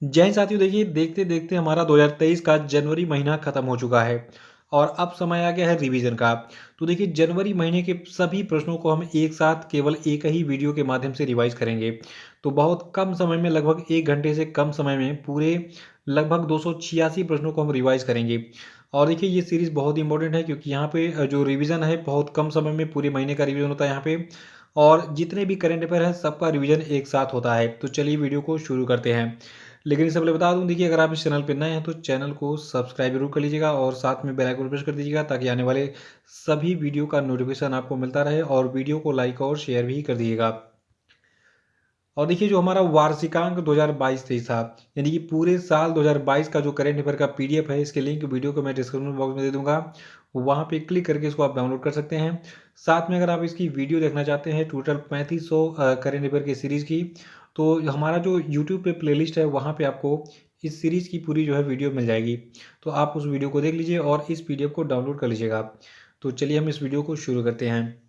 जय हिंद साथियों, देखिए देखते देखते हमारा 2023 का जनवरी महीना खत्म हो चुका है और अब समय आ गया है रिवीजन का। तो देखिए जनवरी महीने के सभी प्रश्नों को हम एक साथ केवल एक ही वीडियो के माध्यम से रिवाइज करेंगे। तो बहुत कम समय में, लगभग 1 घंटे से कम समय में पूरे लगभग 286 प्रश्नों को हम रिवाइज करेंगे। और देखिए ये सीरीज़ बहुत इंपॉर्टेंट है क्योंकि यहाँ पे जो रिवीजन है बहुत कम समय में पूरे महीने का रिवीजन होता है यहाँ पे। और जितने भी करंट अफेयर हैं सबका रिवीजन एक साथ होता है। तो चलिए वीडियो को शुरू करते हैं। लेकिन इससे पहले बता दूं, देखिए अगर आप इस चैनल पर नए हैं तो चैनल को सब्सक्राइब जरूर कर लीजिएगा और साथ में बेल आइकन प्रेस कर दीजिएगा ताकि आने वाले सभी वीडियो का नोटिफिकेशन आपको मिलता रहे, और वीडियो को लाइक और शेयर भी कर दीजिएगा। और देखिए जो हमारा वार्षिकांक 2022-23 था, यानी कि पूरे साल 2022 का जो करंट अफेयर का पीडीएफ है, इसके लिंक वीडियो को मैं डिस्क्रिप्शन बॉक्स में दे दूंगा। वहां पे क्लिक करके इसको आप डाउनलोड कर सकते हैं। साथ में अगर आप इसकी वीडियो देखना चाहते हैं टोटल 3500 करंट अफेयर की सीरीज की, तो हमारा जो यूट्यूब पे प्लेलिस्ट है वहाँ पे आपको इस सीरीज की पूरी जो है वीडियो मिल जाएगी। तो आप उस वीडियो को देख लीजिए और इस पीडीएफ को डाउनलोड कर लीजिएगा। तो चलिए हम इस वीडियो को शुरू करते हैं।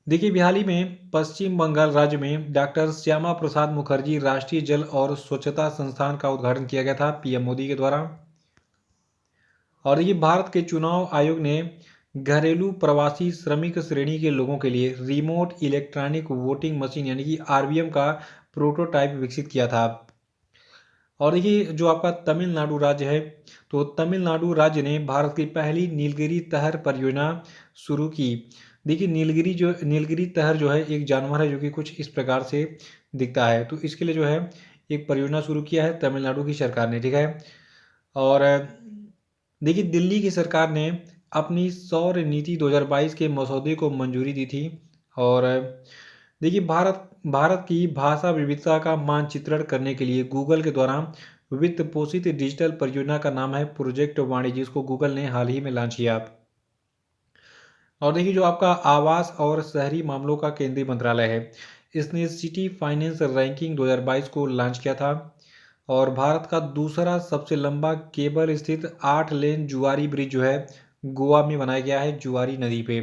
देखिए बिहार में पश्चिम बंगाल राज्य में डॉक्टर श्यामा प्रसाद मुखर्जी राष्ट्रीय जल और स्वच्छता संस्थान का उद्घाटन किया गया था पीएम मोदी के द्वारा। और ये भारत के चुनाव आयोग ने घरेलू प्रवासी श्रमिक श्रेणी के लोगों के लिए रिमोट इलेक्ट्रॉनिक वोटिंग मशीन यानी कि आरवीएम का प्रोटोटाइप विकसित किया था। और देखिए जो आपका तमिलनाडु राज्य है, तो तमिलनाडु राज्य ने भारत की पहली नीलगिरी तहर परियोजना शुरू की। देखिए नीलगिरी तहर जो है एक जानवर है जो कि कुछ इस प्रकार से दिखता है। तो इसके लिए जो है एक परियोजना शुरू किया है तमिलनाडु की सरकार ने, ठीक है। और देखिए दिल्ली की सरकार ने अपनी सौर नीति 2022 के मसौदे को मंजूरी दी थी। और देखिए भारत भारत की भाषा विविधता का मानचित्रण करने के लिए गूगल के द्वारा वित्त पोषित डिजिटल परियोजना का नाम है प्रोजेक्ट वाणी, जिसको गूगल ने हाल ही में लॉन्च किया। और देखिए जो आपका आवास और शहरी मामलों का केंद्रीय मंत्रालय है, इसने सिटी फाइनेंस रैंकिंग 2022 को लॉन्च किया था। और भारत का दूसरा सबसे लंबा केबल स्थित 8 लेन जुआरी ब्रिज जो है गोवा में बनाया गया है, जुआरी नदी पे।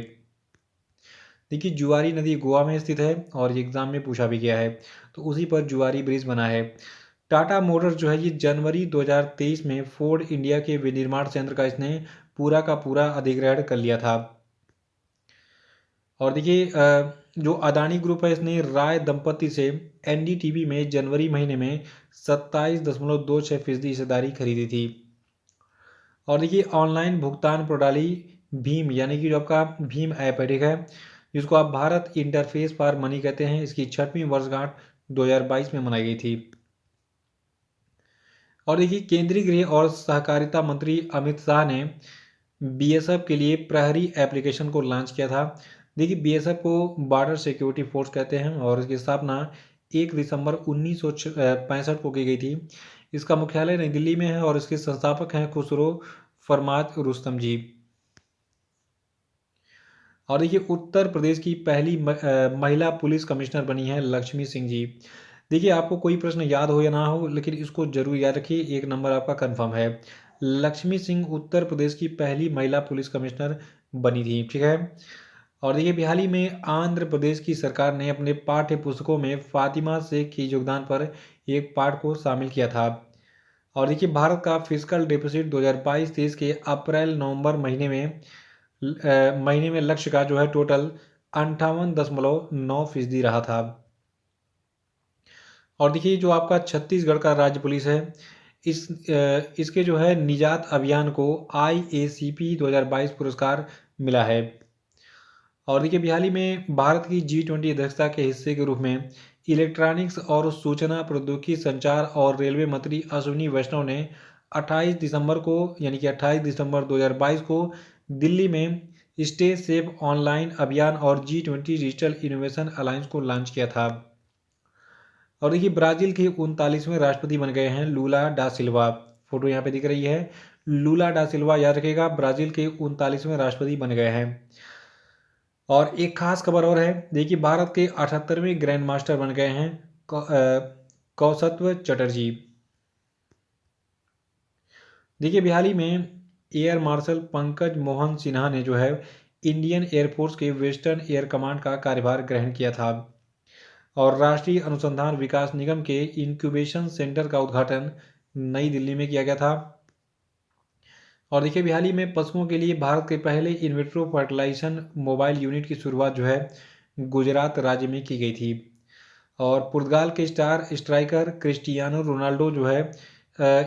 देखिए जुआरी नदी गोवा में स्थित है और ये एग्जाम में पूछा भी गया है। तो उसी पर जुआरी ब्रिज बना है। टाटा मोटर्स जो है ये जनवरी 2023 में फोर्ड इंडिया के विनिर्माण संयंत्र का इसने पूरा का पूरा अधिग्रहण कर लिया था। और देखिए जो अदानी ग्रुप है इसने राय दंपति से एनडीटीवी में जनवरी महीने में 27.26% हिस्सेदारी खरीदी थी। और देखिए ऑनलाइन भुगतान प्रणाली भीम, यानी कि जो आपका भीम ऐप है, ठीक है, जिसको आप भारत इंटरफेस फॉर मनी कहते हैं, इसकी 6वीं वर्षगांठ 2022 में मनाई गई थी। और देखिए केंद्रीय गृह और सहकारिता मंत्री अमित शाह ने बीएसएफ के लिए प्रहरी एप्लीकेशन को लॉन्च किया था। देखिए बीएसएफ को बॉर्डर सिक्योरिटी फोर्स कहते हैं और इसकी स्थापना 1 दिसंबर 1965 को की गई थी। इसका मुख्यालय नई दिल्ली में है और इसके संस्थापक हैं खुसरो फरमाद रुस्तम जी। और देखिए उत्तर प्रदेश की पहली महिला पुलिस कमिश्नर बनी है लक्ष्मी सिंह जी। देखिए आपको कोई प्रश्न याद हो या ना हो, लेकिन इसको जरूर याद रखिए, 1 नंबर आपका कंफर्म है। लक्ष्मी सिंह उत्तर प्रदेश की पहली महिला पुलिस कमिश्नर बनी थी, ठीक है। और देखिए हाल ही में आंध्र प्रदेश की सरकार ने अपने पाठ्य पुस्तकों में फातिमा शेख के योगदान पर एक पाठ को शामिल किया था। और देखिए भारत का फिजिकल डिफिसिट 2022-23 के अप्रैल-नवंबर महीने में लक्ष्य का जो है टोटल 58.9% रहा था। और देखिए जो आपका छत्तीसगढ़ का राज्य पुलिस है, इसके जो है निजात अभियान को IACP 2022 पुरस्कार मिला है। और देखिए हाल ही में भारत की G20 अध्यक्षता के हिस्से के रूप में इलेक्ट्रॉनिक्स और सूचना प्रौद्योगिकी संचार और रेलवे मंत्री अश्विनी वैष्णव ने 28 दिसंबर को, यानी कि 28 दिसंबर 2022 को दिल्ली में स्टे सेफ ऑनलाइन अभियान और G20 डिजिटल इनोवेशन अलायंस को लॉन्च किया था। और देखिए ब्राजील के 39वें राष्ट्रपति बन गए हैं लूला डा सिल्वा। फोटो यहाँ पे दिख रही है, लूला डा सिल्वा, याद रखेगा, ब्राजील के 39वें राष्ट्रपति बन गए हैं। और एक खास खबर और है, देखिए भारत के 78वें ग्रैंड मास्टर बन गए हैं कौसत्व चटर्जी। देखिए हाल ही में एयर मार्शल पंकज मोहन सिन्हा ने जो है इंडियन एयरफोर्स के वेस्टर्न एयर कमांड का कार्यभार ग्रहण किया था। और राष्ट्रीय अनुसंधान विकास निगम के इंक्यूबेशन सेंटर का उद्घाटन नई दिल्ली में किया गया था। और देखिए, हाल ही में पशुओं के लिए भारत के पहले in vitro fertilisation mobile unit की शुरुआत जो है गुजरात राज्य में की गई थी। और पुर्तगाल के स्टार स्ट्राइकर क्रिस्टियानो रोनाल्डो जो है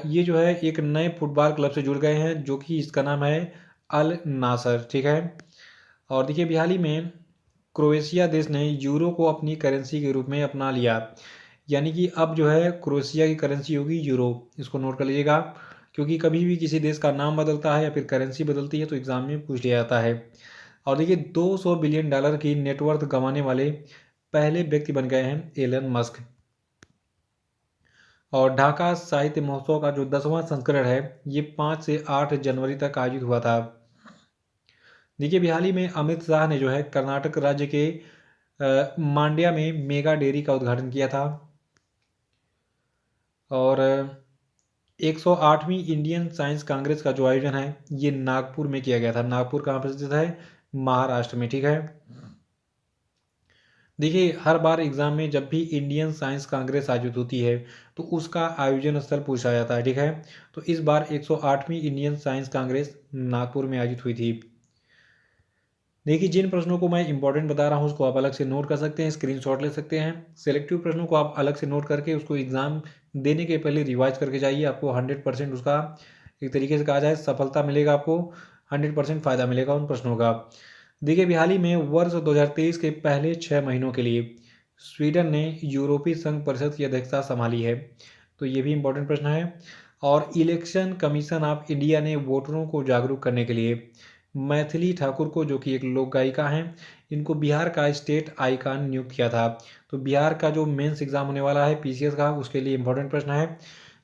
ये जो है एक नए फुटबॉल क्लब से जुड़ गए हैं, जो कि इसका नाम है अल नासर। ठीक है। और देखिए, हाल ही में क्रोएशिया देश ने यूरो को अपनी करेंसी के रूप में अपना लिया। यानी कि अब जो है क्रोएशिया की करेंसी होगी यूरो। इसको नोट कर लीजिएगा, क्योंकि कभी भी किसी देश का नाम बदलता है या फिर करेंसी बदलती है तो एग्जाम में पूछ लिया जाता है। और देखिए, 200 बिलियन डॉलर की नेटवर्थ गंवाने वाले पहले व्यक्ति बन गए हैं एलन मस्क। और ढाका साहित्य महोत्सव का जो 10वां संस्करण है ये 5 से 8 जनवरी तक आयोजित हुआ था। देखिए, हाल ही में अमित शाह ने जो है कर्नाटक राज्य के मांड्या में मेगा डेयरी का उद्घाटन किया था। और 108वीं इंडियन साइंस कांग्रेस का जो आयोजन है ये नागपुर में किया गया था। नागपुर कहाँ पर स्थित है? महाराष्ट्र में। ठीक है। देखिए, हर बार एग्जाम में जब भी इंडियन साइंस कांग्रेस आयोजित होती है तो उसका आयोजन स्थल पूछा जाता है। ठीक है। तो इस बार 108वीं इंडियन साइंस कांग्रेस नागपुर में आयोजित हुई थी। देखिए, जिन प्रश्नों को मैं इंपॉर्टेंट बता रहा हूँ उसको आप अलग से नोट कर सकते हैं, स्क्रीनशॉट ले सकते हैं। सेलेक्टिव प्रश्नों को आप अलग से नोट करके उसको एग्जाम देने के पहले रिवाइज करके जाइए। आपको 100% उसका एक तरीके से कहा जाए सफलता मिलेगा, आपको 100% फायदा मिलेगा उन प्रश्नों का। देखिए, हाल ही में वर्ष 2023 के पहले 6 महीनों के लिए स्वीडन ने यूरोपीय संघ परिषद की अध्यक्षता संभाली है। तो ये भी इंपॉर्टेंट प्रश्न है। और इलेक्शन कमीशन ऑफ इंडिया ने वोटरों को जागरूक करने के लिए मैथिली ठाकुर को, जो कि एक लोक गायिका हैं, इनको बिहार का स्टेट आइकॉन नियुक्त किया था। तो बिहार का जो मेंस एग्जाम होने वाला है पीसीएस का, उसके लिए इंपॉर्टेंट प्रश्न है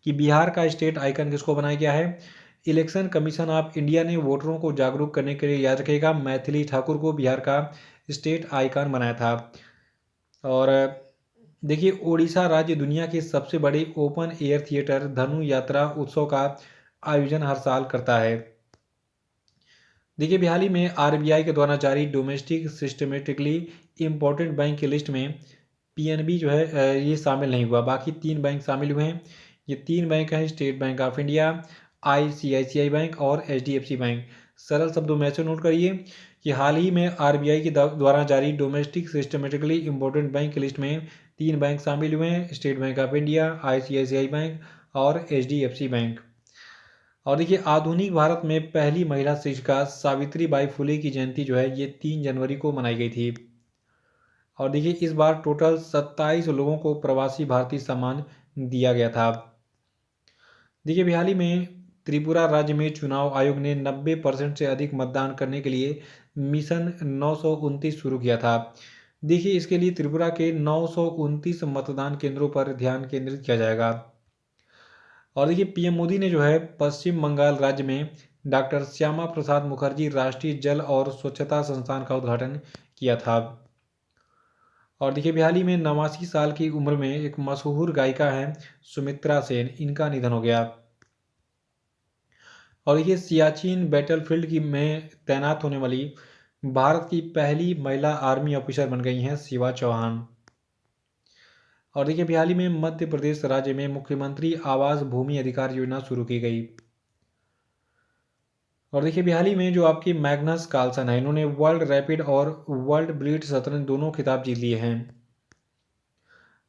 कि बिहार का स्टेट आइकॉन किसको बनाया गया है। इलेक्शन कमीशन ऑफ इंडिया ने वोटरों को जागरूक करने के लिए, याद रखिएगा, मैथिली ठाकुर को बिहार का स्टेट आइकॉन बनाया था। और देखिए, ओडिशा राज्य दुनिया के सबसे बड़े ओपन एयर थिएटर धनु यात्रा उत्सव का आयोजन हर साल करता है। देखिए, हाल ही में आरबीआई के द्वारा जारी डोमेस्टिक सिस्टमेटिकली इम्पोर्टेंट बैंक की लिस्ट में पीएनबी जो है ये शामिल नहीं हुआ। बाकी 3 बैंक शामिल हुए हैं। ये 3 बैंक हैं state bank of India, ICICI bank और एचडीएफसी बैंक। सरल शब्दों में ऐसे नोट करिए कि हाल ही में आरबीआई के द्वारा जारी डोमेस्टिक सिस्टमेटिकली इम्पोर्टेंट बैंक की लिस्ट में 3 बैंक शामिल हुए हैं, state bank of India, ICICI bank और एचडीएफसी बैंक। और देखिए, आधुनिक भारत में पहली महिला शिक्षिका सावित्री बाई फुले की जयंती जो है ये 3 जनवरी को मनाई गई थी। और देखिए, इस बार टोटल 27 लोगों को प्रवासी भारतीय सम्मान दिया गया था। देखिए, हाल ही में त्रिपुरा राज्य में चुनाव आयोग ने 90% से अधिक मतदान करने के लिए मिशन 929 शुरू किया था। देखिए, इसके लिए त्रिपुरा के 929 मतदान केंद्रों पर ध्यान केंद्रित किया जाएगा। और देखिए, पीएम मोदी ने जो है पश्चिम बंगाल राज्य में डॉक्टर श्यामा प्रसाद मुखर्जी राष्ट्रीय जल और स्वच्छता संस्थान का उद्घाटन किया था। और देखिए, हाल ही में 89 साल की उम्र में एक मशहूर गायिका हैं सुमित्रा सेन, इनका निधन हो गया। और देखिए, सियाचिन बैटलफील्ड की में तैनात होने वाली भारत की पहली महिला आर्मी ऑफिसर बन गई हैं शिवा चौहान। और देखिए, हाल ही में मध्य प्रदेश राज्य में मुख्यमंत्री आवास भूमि अधिकार योजना शुरू की गई। और देखिए, हाल ही में जो आपकी मैग्नस कार्लसन है, इन्होंने वर्ल्ड रैपिड और वर्ल्ड ब्लीड शतरंज दोनों खिताब जीत लिए हैं।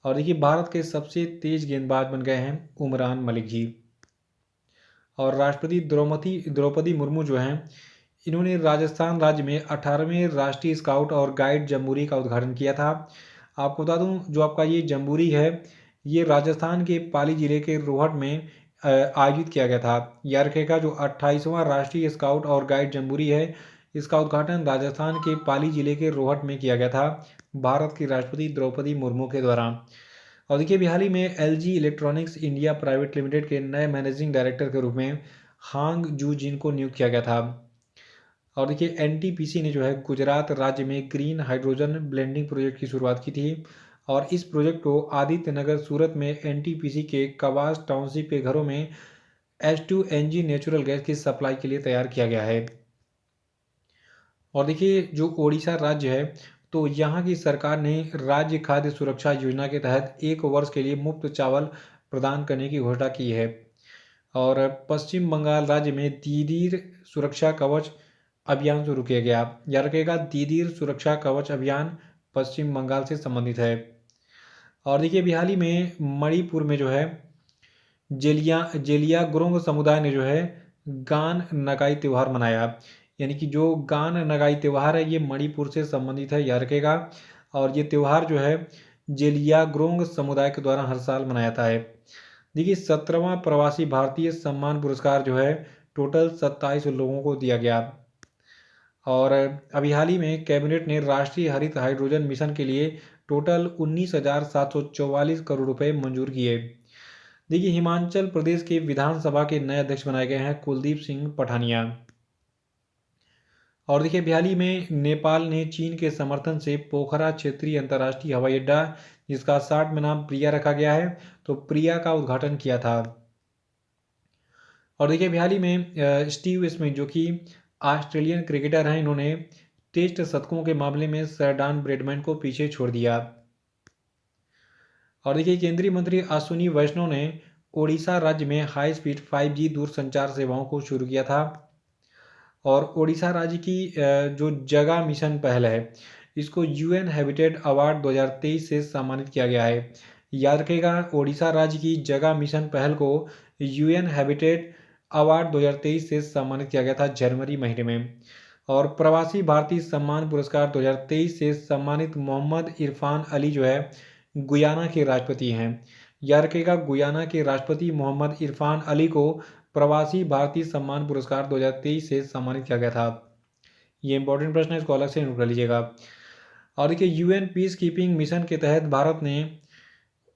और देखिए, भारत के सबसे तेज गेंदबाज बन गए हैं उमरान मलिक जी। और राष्ट्रपति द्रौपदी मुर्मू जो हैं, इन्होंने राजस्थान राज्य में 18वें राष्ट्रीय स्काउट और गाइड जम्बूरी का उद्घाटन किया था। आपको बता दूं, जो आपका ये जम्बूरी है ये राजस्थान के पाली जिले के रोहट में आयोजित किया गया था। याद रखिएगा, जो 28वां राष्ट्रीय स्काउट और गाइड जम्बूरी है इसका उद्घाटन राजस्थान के पाली जिले के रोहट में किया गया था भारत की राष्ट्रपति द्रौपदी मुर्मू के द्वारा। और देखिए, हाल ही में LG electronics India private limited के नए मैनेजिंग डायरेक्टर के रूप में हांग जू जिन को नियुक्त किया गया था। और देखिए, एनटीपीसी ने जो है गुजरात राज्य में ग्रीन हाइड्रोजन ब्लेंडिंग प्रोजेक्ट की शुरुआत की थी। और इस प्रोजेक्ट को आदित्य नगर सूरत में एनटीपीसी के कवास टाउनशिप के घरों में H2NG नेचुरल गैस की सप्लाई के लिए तैयार किया गया है। और देखिए, जो ओडिशा राज्य है तो यहाँ की सरकार ने राज्य खाद्य सुरक्षा योजना के तहत 1 वर्ष के लिए मुफ्त चावल प्रदान करने की घोषणा की है। और पश्चिम बंगाल राज्य में दीदीर सुरक्षा कवच अभियान शुरू किया गया। याद रखिएगा, दीदीर सुरक्षा कवच अभियान पश्चिम बंगाल से संबंधित है। और देखिए, अभी हाल ही में मणिपुर में जो है जेलियाग्रोंग समुदाय ने जो है गान नगाई त्यौहार मनाया। यानी कि जो गान नगाई त्यौहार है ये मणिपुर से संबंधित है, याद रखेगा। और ये त्यौहार जो है जेलियाग्रोंग समुदाय के द्वारा हर साल मनाया जाता है। देखिए, 17वां प्रवासी भारतीय सम्मान पुरस्कार जो है टोटल 27 लोगों को दिया गया। और अभी हाल ही में कैबिनेट ने राष्ट्रीय हरित हाइड्रोजन मिशन के लिए टोटल 19,744 करोड़ रुपए मंजूर किए। देखिए, हिमाचल प्रदेश के विधानसभा के नए अध्यक्ष बनाए गए हैं कुलदीप सिंह पठानिया। और देखिए, हाल ही में नेपाल ने चीन के समर्थन से पोखरा क्षेत्रीय अंतर्राष्ट्रीय हवाई अड्डा, जिसका शार्ट में नाम प्रिया रखा गया है, तो प्रिया का उद्घाटन किया था। और देखिए, हाल ही में स्टीव स्मिथ जो कि ऑस्ट्रेलियन क्रिकेटर हैं, इन्होंने टेस्ट शतकों के मामले में सरडान ब्रेडमैन को पीछे छोड़ दिया। और देखिए, केंद्रीय मंत्री अश्विनी वैष्णव ने ओडिशा राज्य में हाई स्पीड 5G दूरसंचार सेवाओं को शुरू किया था। और ओडिशा राज्य की जो जगह मिशन पहल है, इसको यूएन हैबिटेट अवार्ड 2023 से सम्मानित किया गया है। याद रखिएगा, ओडिशा राज्य की जगह मिशन पहल को यूएन हैबिटेट अवार्ड 2023 से सम्मानित किया गया था जनवरी महीने में। और प्रवासी भारतीय सम्मान पुरस्कार 2023 से सम्मानित मोहम्मद इरफान अली जो है गुयाना के राष्ट्रपति हैं। याद रखिएगा, गुयाना के राष्ट्रपति मोहम्मद इरफान अली को प्रवासी भारतीय सम्मान पुरस्कार 2023 से सम्मानित किया गया था। ये इंपॉर्टेंट प्रश्न है, इसको अलग से नोट कर लीजिएगा। और देखिए, यूएन पीस कीपिंग मिशन के तहत भारत ने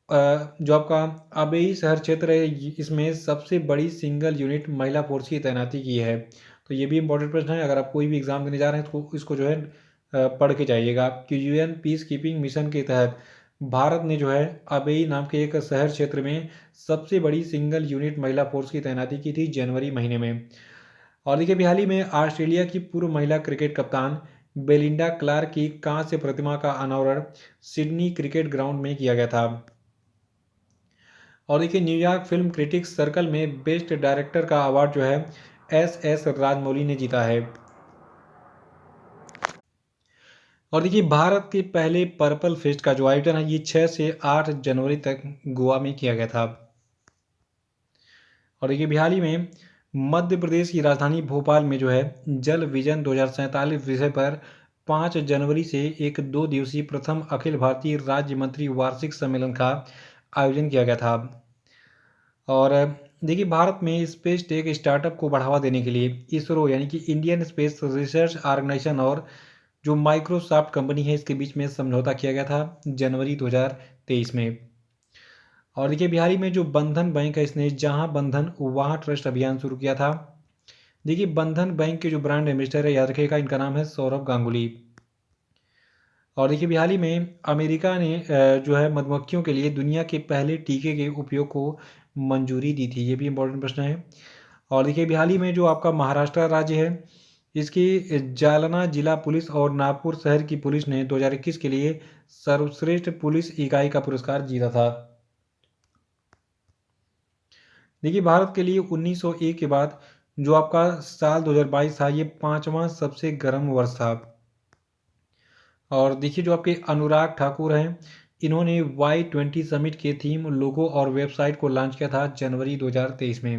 जो आपका अबेई शहर क्षेत्र है, इसमें सबसे बड़ी सिंगल यूनिट महिला फोर्स की तैनाती की है। तो ये भी इंपॉर्टेंट प्रश्न है, अगर आप कोई भी एग्जाम देने जा रहे हैं तो इसको जो है पढ़ के जाइएगा कि यूएन पीस कीपिंग मिशन के तहत भारत ने जो है अबेई नाम के एक शहर क्षेत्र में सबसे बड़ी सिंगल यूनिट महिला फोर्स की तैनाती की थी जनवरी महीने में। और देखिए, हाल ही में ऑस्ट्रेलिया की पूर्व महिला क्रिकेट कप्तान बेलिंडा क्लार्क की कांस्य प्रतिमा का अनावरण सिडनी क्रिकेट ग्राउंड में किया गया था। और देखिए, न्यूयॉर्क फिल्म क्रिटिक्स सर्कल में बेस्ट डायरेक्टर का अवार्ड जो है एस राजमौली ने जीता है। और देखिए, भारत के पहले पर्पल फेस्ट का जो आयोजन है ये 6 से 8 जनवरी तक गोवा में किया गया था। और देखिए, हाल ही में मध्य प्रदेश की राजधानी भोपाल में जो है जल विजन 2047 विषय पर 5 जनवरी से एक 2 दिवसीय प्रथम अखिल भारतीय राज्य मंत्री वार्षिक सम्मेलन का आयोजन किया गया था। और देखिए, भारत में स्पेस टेक स्टार्टअप को बढ़ावा देने के लिए इसरो यानी कि इंडियन स्पेस रिसर्च ऑर्गेनाइजेशन और जो माइक्रोसॉफ्ट कंपनी है इसके बीच में समझौता किया गया था जनवरी 2023 में। और देखिए, बिहारी में जो बंधन बैंक है, इसने जहां बंधन वहां ट्रस्ट अभियान शुरू किया था। देखिए, बंधन बैंक के जो ब्रांड एम्बेसडर है, याद रखिएगा, इनका नाम है सौरभ गांगुली। और देखिए, बिहार में अमेरिका ने जो है मधुमक्खियों के लिए दुनिया के पहले टीके के उपयोग को मंजूरी दी थी। ये भी इंपॉर्टेंट प्रश्न है। और देखिए, बिहार में जो आपका महाराष्ट्र राज्य है, इसकी जालना जिला पुलिस और नागपुर शहर की पुलिस ने 2021 के लिए सर्वश्रेष्ठ पुलिस इकाई का पुरस्कार जीता था। देखिए, भारत के लिए 1901 के बाद जो आपका साल 2022 था, ये 5वां सबसे गर्म वर्ष था। और देखिए, जो आपके अनुराग ठाकुर हैं, इन्होंने Y20 समिट के थीम, लोगो और वेबसाइट को लॉन्च किया था जनवरी 2023 में।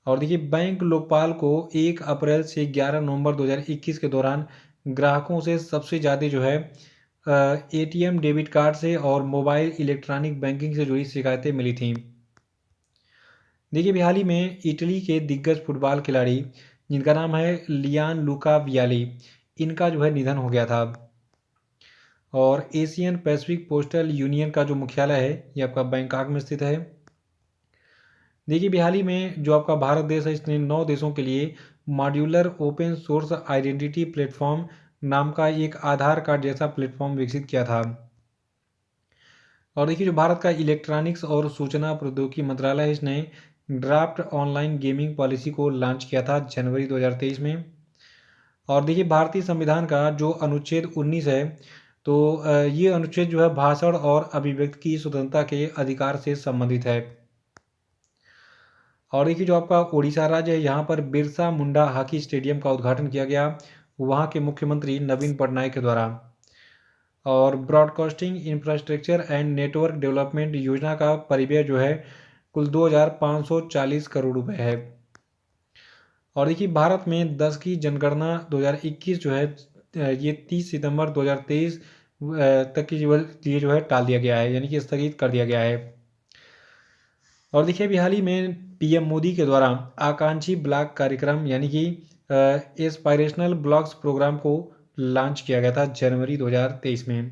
और देखिए, बैंक लोकपाल को 1 अप्रैल से 11 नवंबर 2021 के दौरान ग्राहकों से सबसे ज़्यादा जो है एटीएम डेबिट कार्ड से और मोबाइल इलेक्ट्रॉनिक बैंकिंग से जुड़ी शिकायतें मिली थीं। देखिए, हाल ही में इटली के दिग्गज फुटबॉल खिलाड़ी जिनका नाम है लियान लूका वियाली, इनका जो है निधन हो गया था। और एशियन पैसिफिक पोस्टल यूनियन का जो मुख्यालय है ये आपका बैंकॉक में स्थित है। देखिए, हाल ही में जो आपका भारत देश है, इसने 9 देशों के लिए modular open source identity platform नाम का एक आधार कार्ड जैसा प्लेटफॉर्म विकसित किया था। और देखिए, जो भारत का इलेक्ट्रॉनिक्स और सूचना प्रौद्योगिकी मंत्रालय है, इसने ड्राफ्ट ऑनलाइन गेमिंग पॉलिसी को लॉन्च किया था जनवरी 2023 में। और देखिए भारतीय संविधान का जो अनुच्छेद 19 है, तो ये अनुच्छेद जो है भाषण और अभिव्यक्ति की स्वतंत्रता के अधिकार से संबंधित है। और देखिए जो आपका उड़ीसा राज्य है, यहाँ पर बिरसा मुंडा हॉकी स्टेडियम का उद्घाटन किया गया वहाँ के मुख्यमंत्री नवीन पटनायक के द्वारा। और broadcasting infrastructure and network development योजना का परिव्यय जो है कुल 2,540 करोड़ रुपए है। और देखिए भारत में 10 की जनगणना 2021 जो है ये 30 सितंबर 2023 तक की ये जो है टाल दिया गया है, यानी कि स्थगित कर दिया गया है। और देखिए अभी हाल ही में पीएम मोदी के द्वारा आकांक्षी ब्लॉक कार्यक्रम यानी कि एस्पायरेशनल ब्लॉक्स प्रोग्राम को लॉन्च किया गया था जनवरी 2023 में।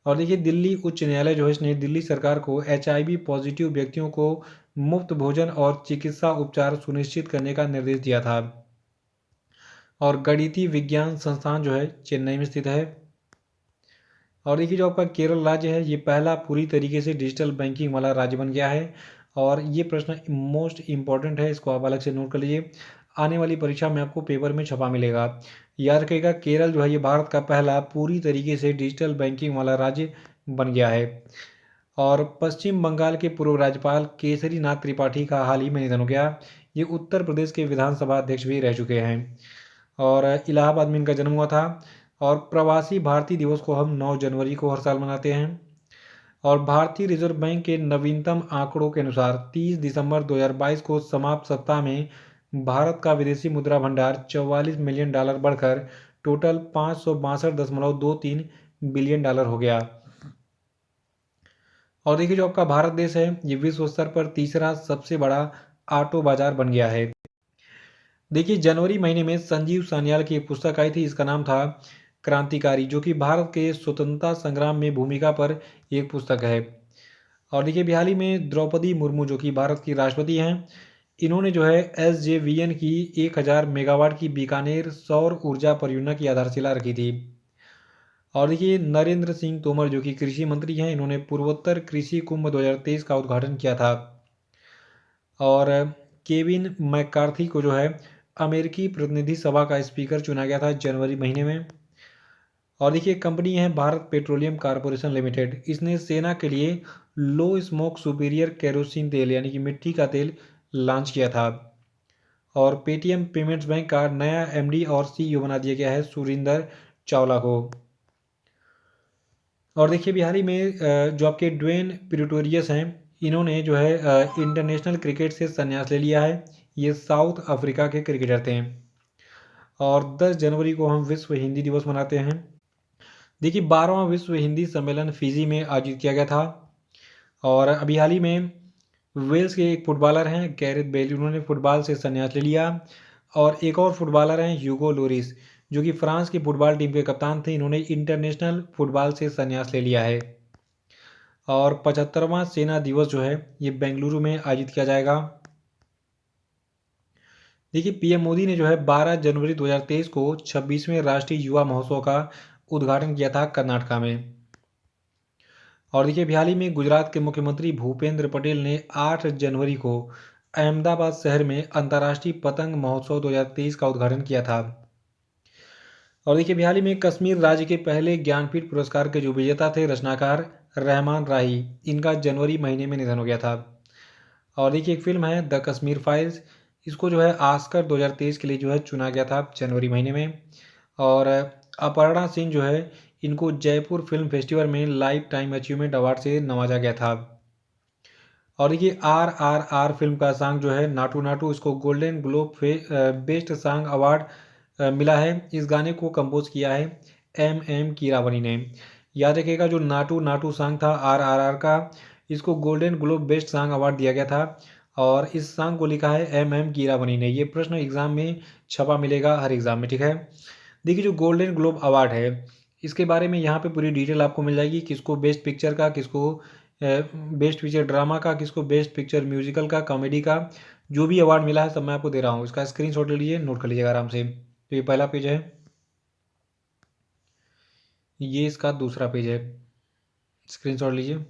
और देखिए दिल्ली उच्च न्यायालय जो है इसने दिल्ली सरकार को HIV पॉजिटिव व्यक्तियों को मुफ्त भोजन और चिकित्सा उपचार सुनिश्चित करने का निर्देश दिया था। और गणितीय विज्ञान संस्थान जो है चेन्नई में स्थित है। और देखिए जो आपका केरल राज्य है ये पहला पूरी तरीके से डिजिटल बैंकिंग वाला राज्य बन गया है। और ये प्रश्न मोस्ट इम्पॉर्टेंट है, इसको आप अलग से नोट कर लीजिए, आने वाली परीक्षा में आपको पेपर में छपा मिलेगा। याद रखिएगा केरल जो है ये भारत का पहला पूरी तरीके से डिजिटल बैंकिंग वाला राज्य बन गया है। और पश्चिम बंगाल के पूर्व राज्यपाल केसरी नाथ त्रिपाठी का हाल ही में निधन हो गया। ये उत्तर प्रदेश के विधानसभा अध्यक्ष भी रह चुके हैं और इलाहाबाद में इनका जन्म हुआ था। और प्रवासी भारतीय दिवस को हम 9 जनवरी को हर साल मनाते हैं। और भारतीय रिजर्व बैंक के नवीनतम आंकड़ों के अनुसार 30 दिसंबर 2022 को समाप्त सप्ताह में भारत का विदेशी मुद्रा भंडार $44 मिलियन बढ़कर टोटल $562.23 बिलियन हो गया। और देखिए जो आपका भारत देश है ये विश्व स्तर पर तीसरा सबसे बड़ा ऑटो बाजार बन गया है। देखिए जनवरी महीने में संजीव सान्याल की एक पुस्तक आई थी, इसका नाम था क्रांतिकारी, जो कि भारत के स्वतंत्रता संग्राम में भूमिका पर एक पुस्तक है। और देखिए हाल ही में द्रौपदी मुर्मू जो कि भारत की राष्ट्रपति हैं, इन्होंने जो है SJVN की 1000 मेगावाट की बीकानेर सौर ऊर्जा परियोजना की आधारशिला रखी थी। और देखिए नरेंद्र सिंह तोमर जो कि कृषि मंत्री हैं, इन्होंने पूर्वोत्तर कृषि कुंभ 2023 का उद्घाटन किया था। और केविन मैकार्थी को जो है अमेरिकी प्रतिनिधि सभा का स्पीकर चुना गया था जनवरी महीने में। और देखिए कंपनी है भारत पेट्रोलियम कॉरपोरेशन लिमिटेड, इसने सेना के लिए लो स्मोक सुपीरियर केरोसिन तेल यानी कि मिट्टी का तेल लॉन्च किया था। और पेटीएम पेमेंट्स बैंक का नया MD और CEO बना दिया गया है सुरिंदर चावला को। और देखिए बिहारी में जो आपके ड्वेन प्रिटोरियस हैं, इन्होंने जो है इंटरनेशनल क्रिकेट से संन्यास ले लिया है। ये साउथ अफ्रीका के क्रिकेटर थे। और 10 जनवरी को हम विश्व हिंदी दिवस मनाते हैं। देखिए 12वां विश्व हिंदी सम्मेलन फिजी में आयोजित किया गया था। और अभी हाल ही में वेल्स के एक फुटबॉलर हैं गैरेथ बेल, उन्होंने फुटबॉल से संन्यास ले लिया। और एक और फुटबॉलर हैं ह्यूगो लोरिस, जो कि फ्रांस की फुटबॉल टीम के कप्तान थे, इन्होंने इंटरनेशनल फुटबॉल से संन्यास ले लिया है। और 75वां सेना दिवस जो है ये बेंगलुरु में आयोजित किया जाएगा। देखिए पीएम मोदी ने जो है 12 जनवरी 2023 को 26वें राष्ट्रीय युवा महोत्सव का उद्घाटन किया था कर्नाटका में। और देखिए हाल ही में गुजरात के मुख्यमंत्री भूपेंद्र पटेल ने 8 जनवरी को अहमदाबाद शहर में अंतर्राष्ट्रीय पतंग महोत्सव 2023 का उद्घाटन किया था। और देखिए हाल ही में कश्मीर राज्य के पहले ज्ञानपीठ पुरस्कार के जो विजेता थे रचनाकार रहमान राही, इनका जनवरी महीने में निधन हो गया था। और देखिए एक फिल्म है द कश्मीर फाइल्स, इसको जो है ऑस्कर 2023 के लिए जो है चुना गया था जनवरी महीने में। और अपर्णा सिंह जो है इनको जयपुर फिल्म फेस्टिवल में लाइफ टाइम अचीवमेंट अवार्ड से नवाजा गया था। और देखिए RRR फिल्म का सॉन्ग जो है नाटू नाटू, इसको golden globe best song award मिला है। इस गाने को कंपोज किया है MM कीरावनी ने। याद रखिएगा जो नाटू नाटू सॉन्ग था RRR का, इसको golden globe best song award दिया गया था। और इस सॉन्ग को लिखा है MM कीरावनी ने। ये प्रश्न एग्जाम में छपा मिलेगा हर एग्जाम में, ठीक है। देखिए जो गोल्डन ग्लोब अवार्ड है इसके बारे में यहाँ पे पूरी डिटेल आपको मिल जाएगी, किसको बेस्ट पिक्चर का, किसको बेस्ट पिक्चर ड्रामा का, किसको बेस्ट पिक्चर म्यूजिकल का, कॉमेडी का, जो भी अवार्ड मिला है सब मैं आपको दे रहा हूँ। इसका स्क्रीनशॉट ले लीजिए, नोट कर लीजिएगा आराम से। तो ये पहला पेज है, ये इसका दूसरा पेज है, स्क्रीनशॉट लीजिए।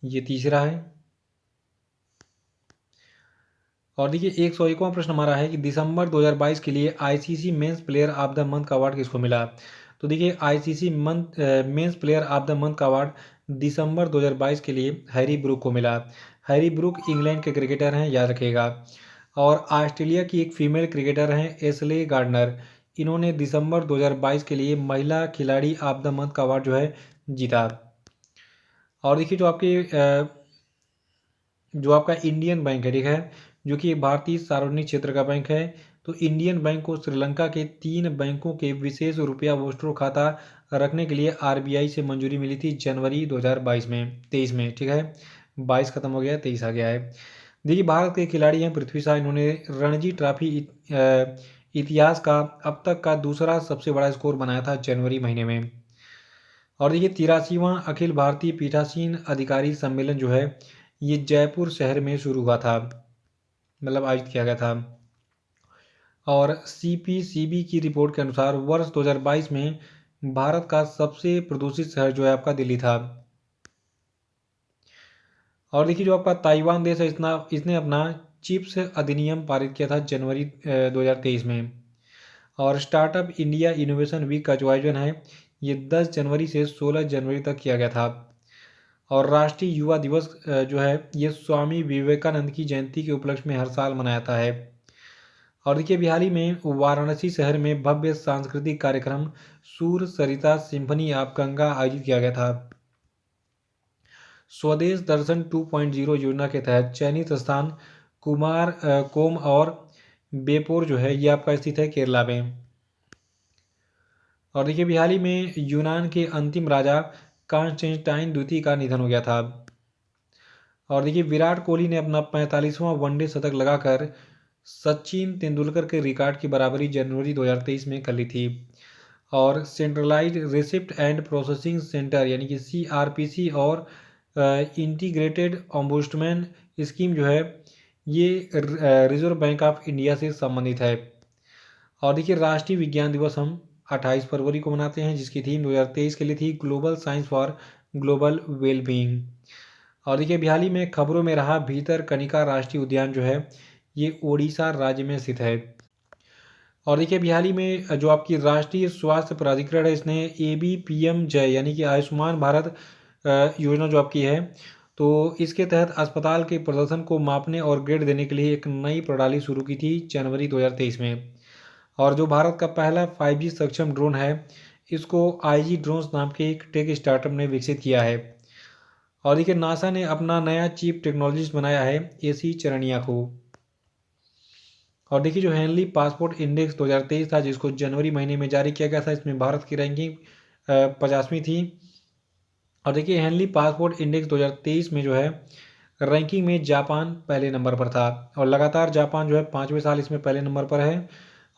ये तीसरा है। और देखिए 101वां प्रश्न हमारा है कि दिसंबर 2022 के लिए ICC men's player of the month का अवार्ड किसको मिला। तो देखिए ICC men's player of the month का अवार्ड दिसंबर 2022 के लिए हैरी ब्रूक को मिला। हैरी ब्रूक इंग्लैंड के क्रिकेटर हैं, याद रखिएगा। और ऑस्ट्रेलिया की एक फीमेल क्रिकेटर हैं एशले गार्डनर, इन्होंने दिसंबर 2022 के लिए महिला खिलाड़ी ऑफ द मंथ का अवार्ड जो है जीता। और देखिए जो आपका इंडियन बैंक है, ठीक है, जो कि भारतीय सार्वजनिक क्षेत्र का बैंक है, तो इंडियन बैंक को श्रीलंका के 3 बैंकों के विशेष रुपया वोस्ट्रो खाता रखने के लिए आरबीआई से मंजूरी मिली थी जनवरी 2022 में 23 में, ठीक है। 22 खत्म हो गया है, 23 आ गया है। देखिए भारत के खिलाड़ी हैं पृथ्वी शाह, इन्होंने रणजी ट्रॉफी इतिहास का अब तक का दूसरा सबसे बड़ा स्कोर बनाया था जनवरी महीने में। और देखिए 83वां अखिल भारतीय पीठासीन अधिकारी सम्मेलन जो है ये जयपुर शहर में शुरू हुआ था, मतलब आयोजित किया गया था। और सीपीसीबी की रिपोर्ट के अनुसार वर्ष 2022 में भारत का सबसे प्रदूषित शहर जो है आपका दिल्ली था। और देखिए जो आपका ताइवान देश है इसने अपना चिप्स अधिनियम पारित किया था जनवरी 2023 में। और स्टार्टअप इंडिया इनोवेशन वीक का जो आयोजन है ये 10 जनवरी से 16 जनवरी तक किया गया था। और राष्ट्रीय युवा दिवस जो है ये स्वामी विवेकानंद की जयंती के उपलक्ष्य में हर साल मनाया जाता है। और देखिए अभी हाल ही में वाराणसी शहर में भव्य सांस्कृतिक कार्यक्रम सूर सरिता सिम्फनी ऑफ गंगा आयोजित किया गया था। स्वदेश दर्शन 2.0 योजना के तहत चयनित स्थान कोम और बेपोर जो है ये आपका स्थित है केरला में। और देखिए अभी हाल ही में यूनान के अंतिम राजा कॉन्स्टेंटाइन द्वितीय का निधन हो गया था। और देखिए विराट कोहली ने अपना 45वां वनडे शतक लगाकर सचिन तेंदुलकर के रिकॉर्ड की बराबरी जनवरी 2023 में कर ली थी। और centralised receipt and processing centre यानी कि सीआरपीसी और इंटीग्रेटेड ऑम्बुड्समैन स्कीम जो है ये रिजर्व बैंक ऑफ इंडिया से संबंधित है। और देखिए राष्ट्रीय विज्ञान दिवस हम 28 फरवरी को मनाते हैं, जिसकी थीम 2023 के लिए थी global science for global wellbeing. और देखिए हाल ही में खबरों में रहा भीतरकनिका राष्ट्रीय उद्यान जो है ये ओडिशा राज्य में स्थित है। और देखिए हाल ही में जो आपकी राष्ट्रीय स्वास्थ्य प्राधिकरण है इसने ABPM जय यानी कि आयुष्मान भारत योजना जो आपकी है, तो इसके तहत अस्पताल के प्रदर्शन को मापने और ग्रेड देने के लिए एक नई प्रणाली शुरू की थी जनवरी 2023 में। और जो भारत का पहला 5G सक्षम ड्रोन है इसको IG ड्रोन्स नाम के एक टेक स्टार्टअप ने विकसित किया है। और देखिए नासा ने अपना नया चीफ टेक्नोलॉजिस्ट बनाया है AC चरणिया को। और देखिए जो हेनली पासपोर्ट इंडेक्स 2023 था जिसको जनवरी महीने में जारी किया गया था, इसमें भारत की रैंकिंग 50वीं थी। और देखिए हेनली पासपोर्ट इंडेक्स 2023 में जो है रैंकिंग में जापान पहले नंबर पर था और लगातार जापान जो है 5वें साल इसमें पहले नंबर पर है।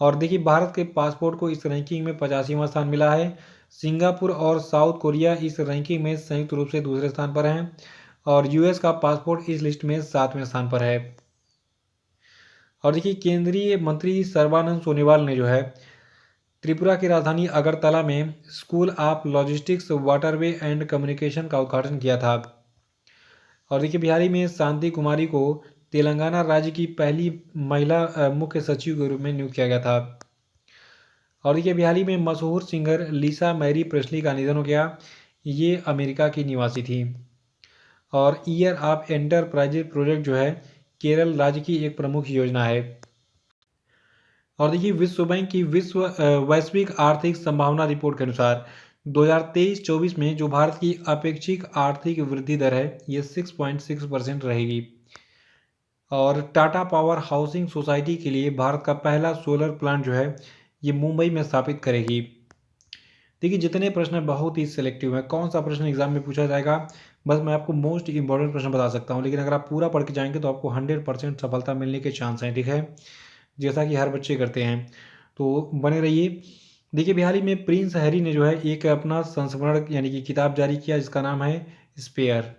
और देखिए भारत के पासपोर्ट को इस रैंकिंग में 85वां स्थान मिला है। सिंगापुर और साउथ कोरिया इस रैंकिंग में संयुक्त रूप से दूसरे स्थान पर हैं और यूएस का पासपोर्ट इस लिस्ट में 7वें स्थान पर है। और देखिए केंद्रीय मंत्री सर्बानंद सोनोवाल ने जो है त्रिपुरा की राजधानी अगरतला में school of logistics waterway and communication का उद्घाटन किया था। और देखिए बिहारी में शांति कुमारी को तेलंगाना राज्य की पहली महिला मुख्य सचिव के रूप में नियुक्त किया गया था। और देखिए बिहारी में मशहूर सिंगर लिसा मैरी प्रेस्ली का निधन हो गया, ये अमेरिका की निवासी थी। और ईयर ऑफ एंटरप्राइजेज प्रोजेक्ट जो है केरल राज्य की एक प्रमुख योजना है। और देखिए विश्व बैंक की वैश्विक आर्थिक संभावना रिपोर्ट के अनुसार 2023-24 में जो भारत की अपेक्षित आर्थिक वृद्धि दर है ये 6.6% रहेगी। और टाटा पावर हाउसिंग सोसाइटी के लिए भारत का पहला सोलर प्लांट जो है ये मुंबई में स्थापित करेगी। देखिए जितने प्रश्न बहुत ही सिलेक्टिव हैं, कौन सा प्रश्न एग्जाम में पूछा जाएगा बस मैं आपको मोस्ट इंपॉर्टेंट प्रश्न बता सकता हूँ, लेकिन अगर आप पूरा पढ़ के जाएंगे तो आपको 100% सफलता मिलने के चांस हैं, ठीक है, जैसा कि हर बच्चे करते हैं, तो बने रहिए। देखिए बिहारी में प्रिंस हैरी ने जो है एक अपना संस्मरण यानी कि किताब जारी किया जिसका नाम है स्पेयर।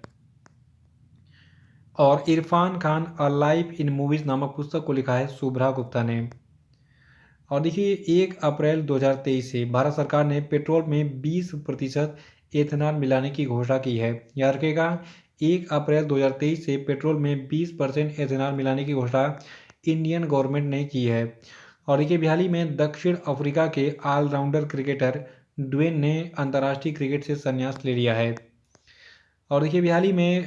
और Irfan Khan a life in movies नामक पुस्तक को लिखा है शुभ्रा गुप्ता ने। और देखिए 1 अप्रैल 2023 से भारत सरकार ने पेट्रोल में 20% एथेनॉल मिलाने की घोषणा की है। याद रखिएगा 1 अप्रैल 2023 से पेट्रोल में 20% एथेनॉल मिलाने की घोषणा इंडियन गवर्नमेंट ने की है। और देखिए हाल ही में दक्षिण अफ्रीका के ऑलराउंडर क्रिकेटर ड्वेन ने अंतर्राष्ट्रीय क्रिकेट से संन्यास ले लिया है। और देखिए हाल ही में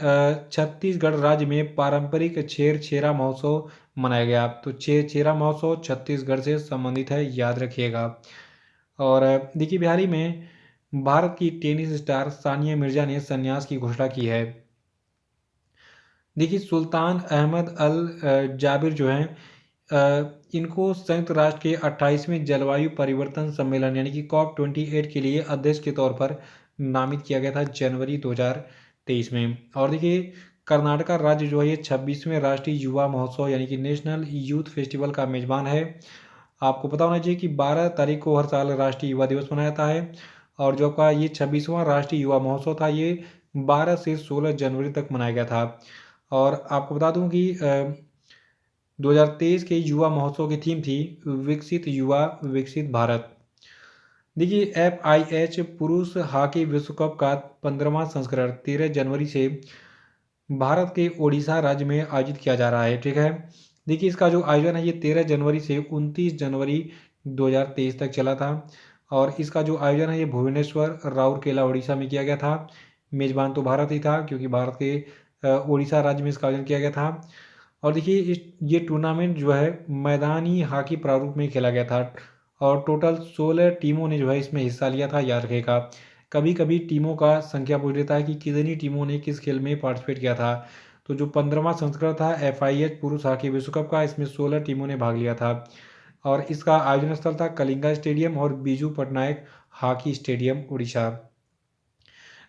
छत्तीसगढ़ राज्य में पारंपरिक छेरछेरा महोत्सव मनाया गया। तो छेरछेरा महोत्सव छत्तीसगढ़ से संबंधित है, याद रखिएगा। और देखिए हाल ही में भारत की टेनिस स्टार सानिया मिर्जा ने संन्यास की घोषणा की है। देखिए सुल्तान अहमद अल जाबिर जो हैं इनको संयुक्त राष्ट्र के 28वें जलवायु परिवर्तन सम्मेलन यानी कि COP28 के लिए अध्यक्ष के तौर पर नामित किया गया था जनवरी 2023 में। और देखिए कर्नाटका राज्य जो है ये 26वें राष्ट्रीय युवा महोत्सव यानी कि नेशनल यूथ फेस्टिवल का मेजबान है। आपको पता होना चाहिए कि 12 तारीख को हर साल राष्ट्रीय युवा दिवस मनाया जाता है। और जो आपका ये 26वां राष्ट्रीय युवा महोत्सव था ये 12 से 16 जनवरी तक मनाया गया था। और आपको बता दूं कि 2023 के युवा महोत्सव की थीम थी विकसित युवा विकसित भारत। देखिए FIH पुरुष हॉकी विश्व कप का 15वां संस्करण 13 जनवरी से भारत के ओडिशा राज्य में आयोजित किया जा रहा है। ठीक है, देखिए इसका जो आयोजन है ये 13 जनवरी से 29 जनवरी 2023 तक चला था। और इसका जो आयोजन है ये भुवनेश्वर राउरकेला उड़ीसा में किया गया था। मेजबान तो भारत ही था क्योंकि भारत के उड़ीसा राज्य में इसका आयोजन किया गया था। और देखिए ये टूर्नामेंट जो है मैदानी हॉकी प्रारूप में खेला गया था। और टोटल 16 टीमों ने जो है इसमें हिस्सा लिया था, याद रखेगा। कभी कभी टीमों का संख्या पूछ लेता है कि कितनी टीमों ने किस खेल में पार्टिसिपेट किया था। तो जो 15वां संस्करण था FIH पुरुष हॉकी विश्व कप का, इसमें 16 टीमों ने भाग लिया था। और इसका आयोजन स्थल था कलिंगा स्टेडियम और बीजू पटनायक हॉकी स्टेडियम उड़ीसा।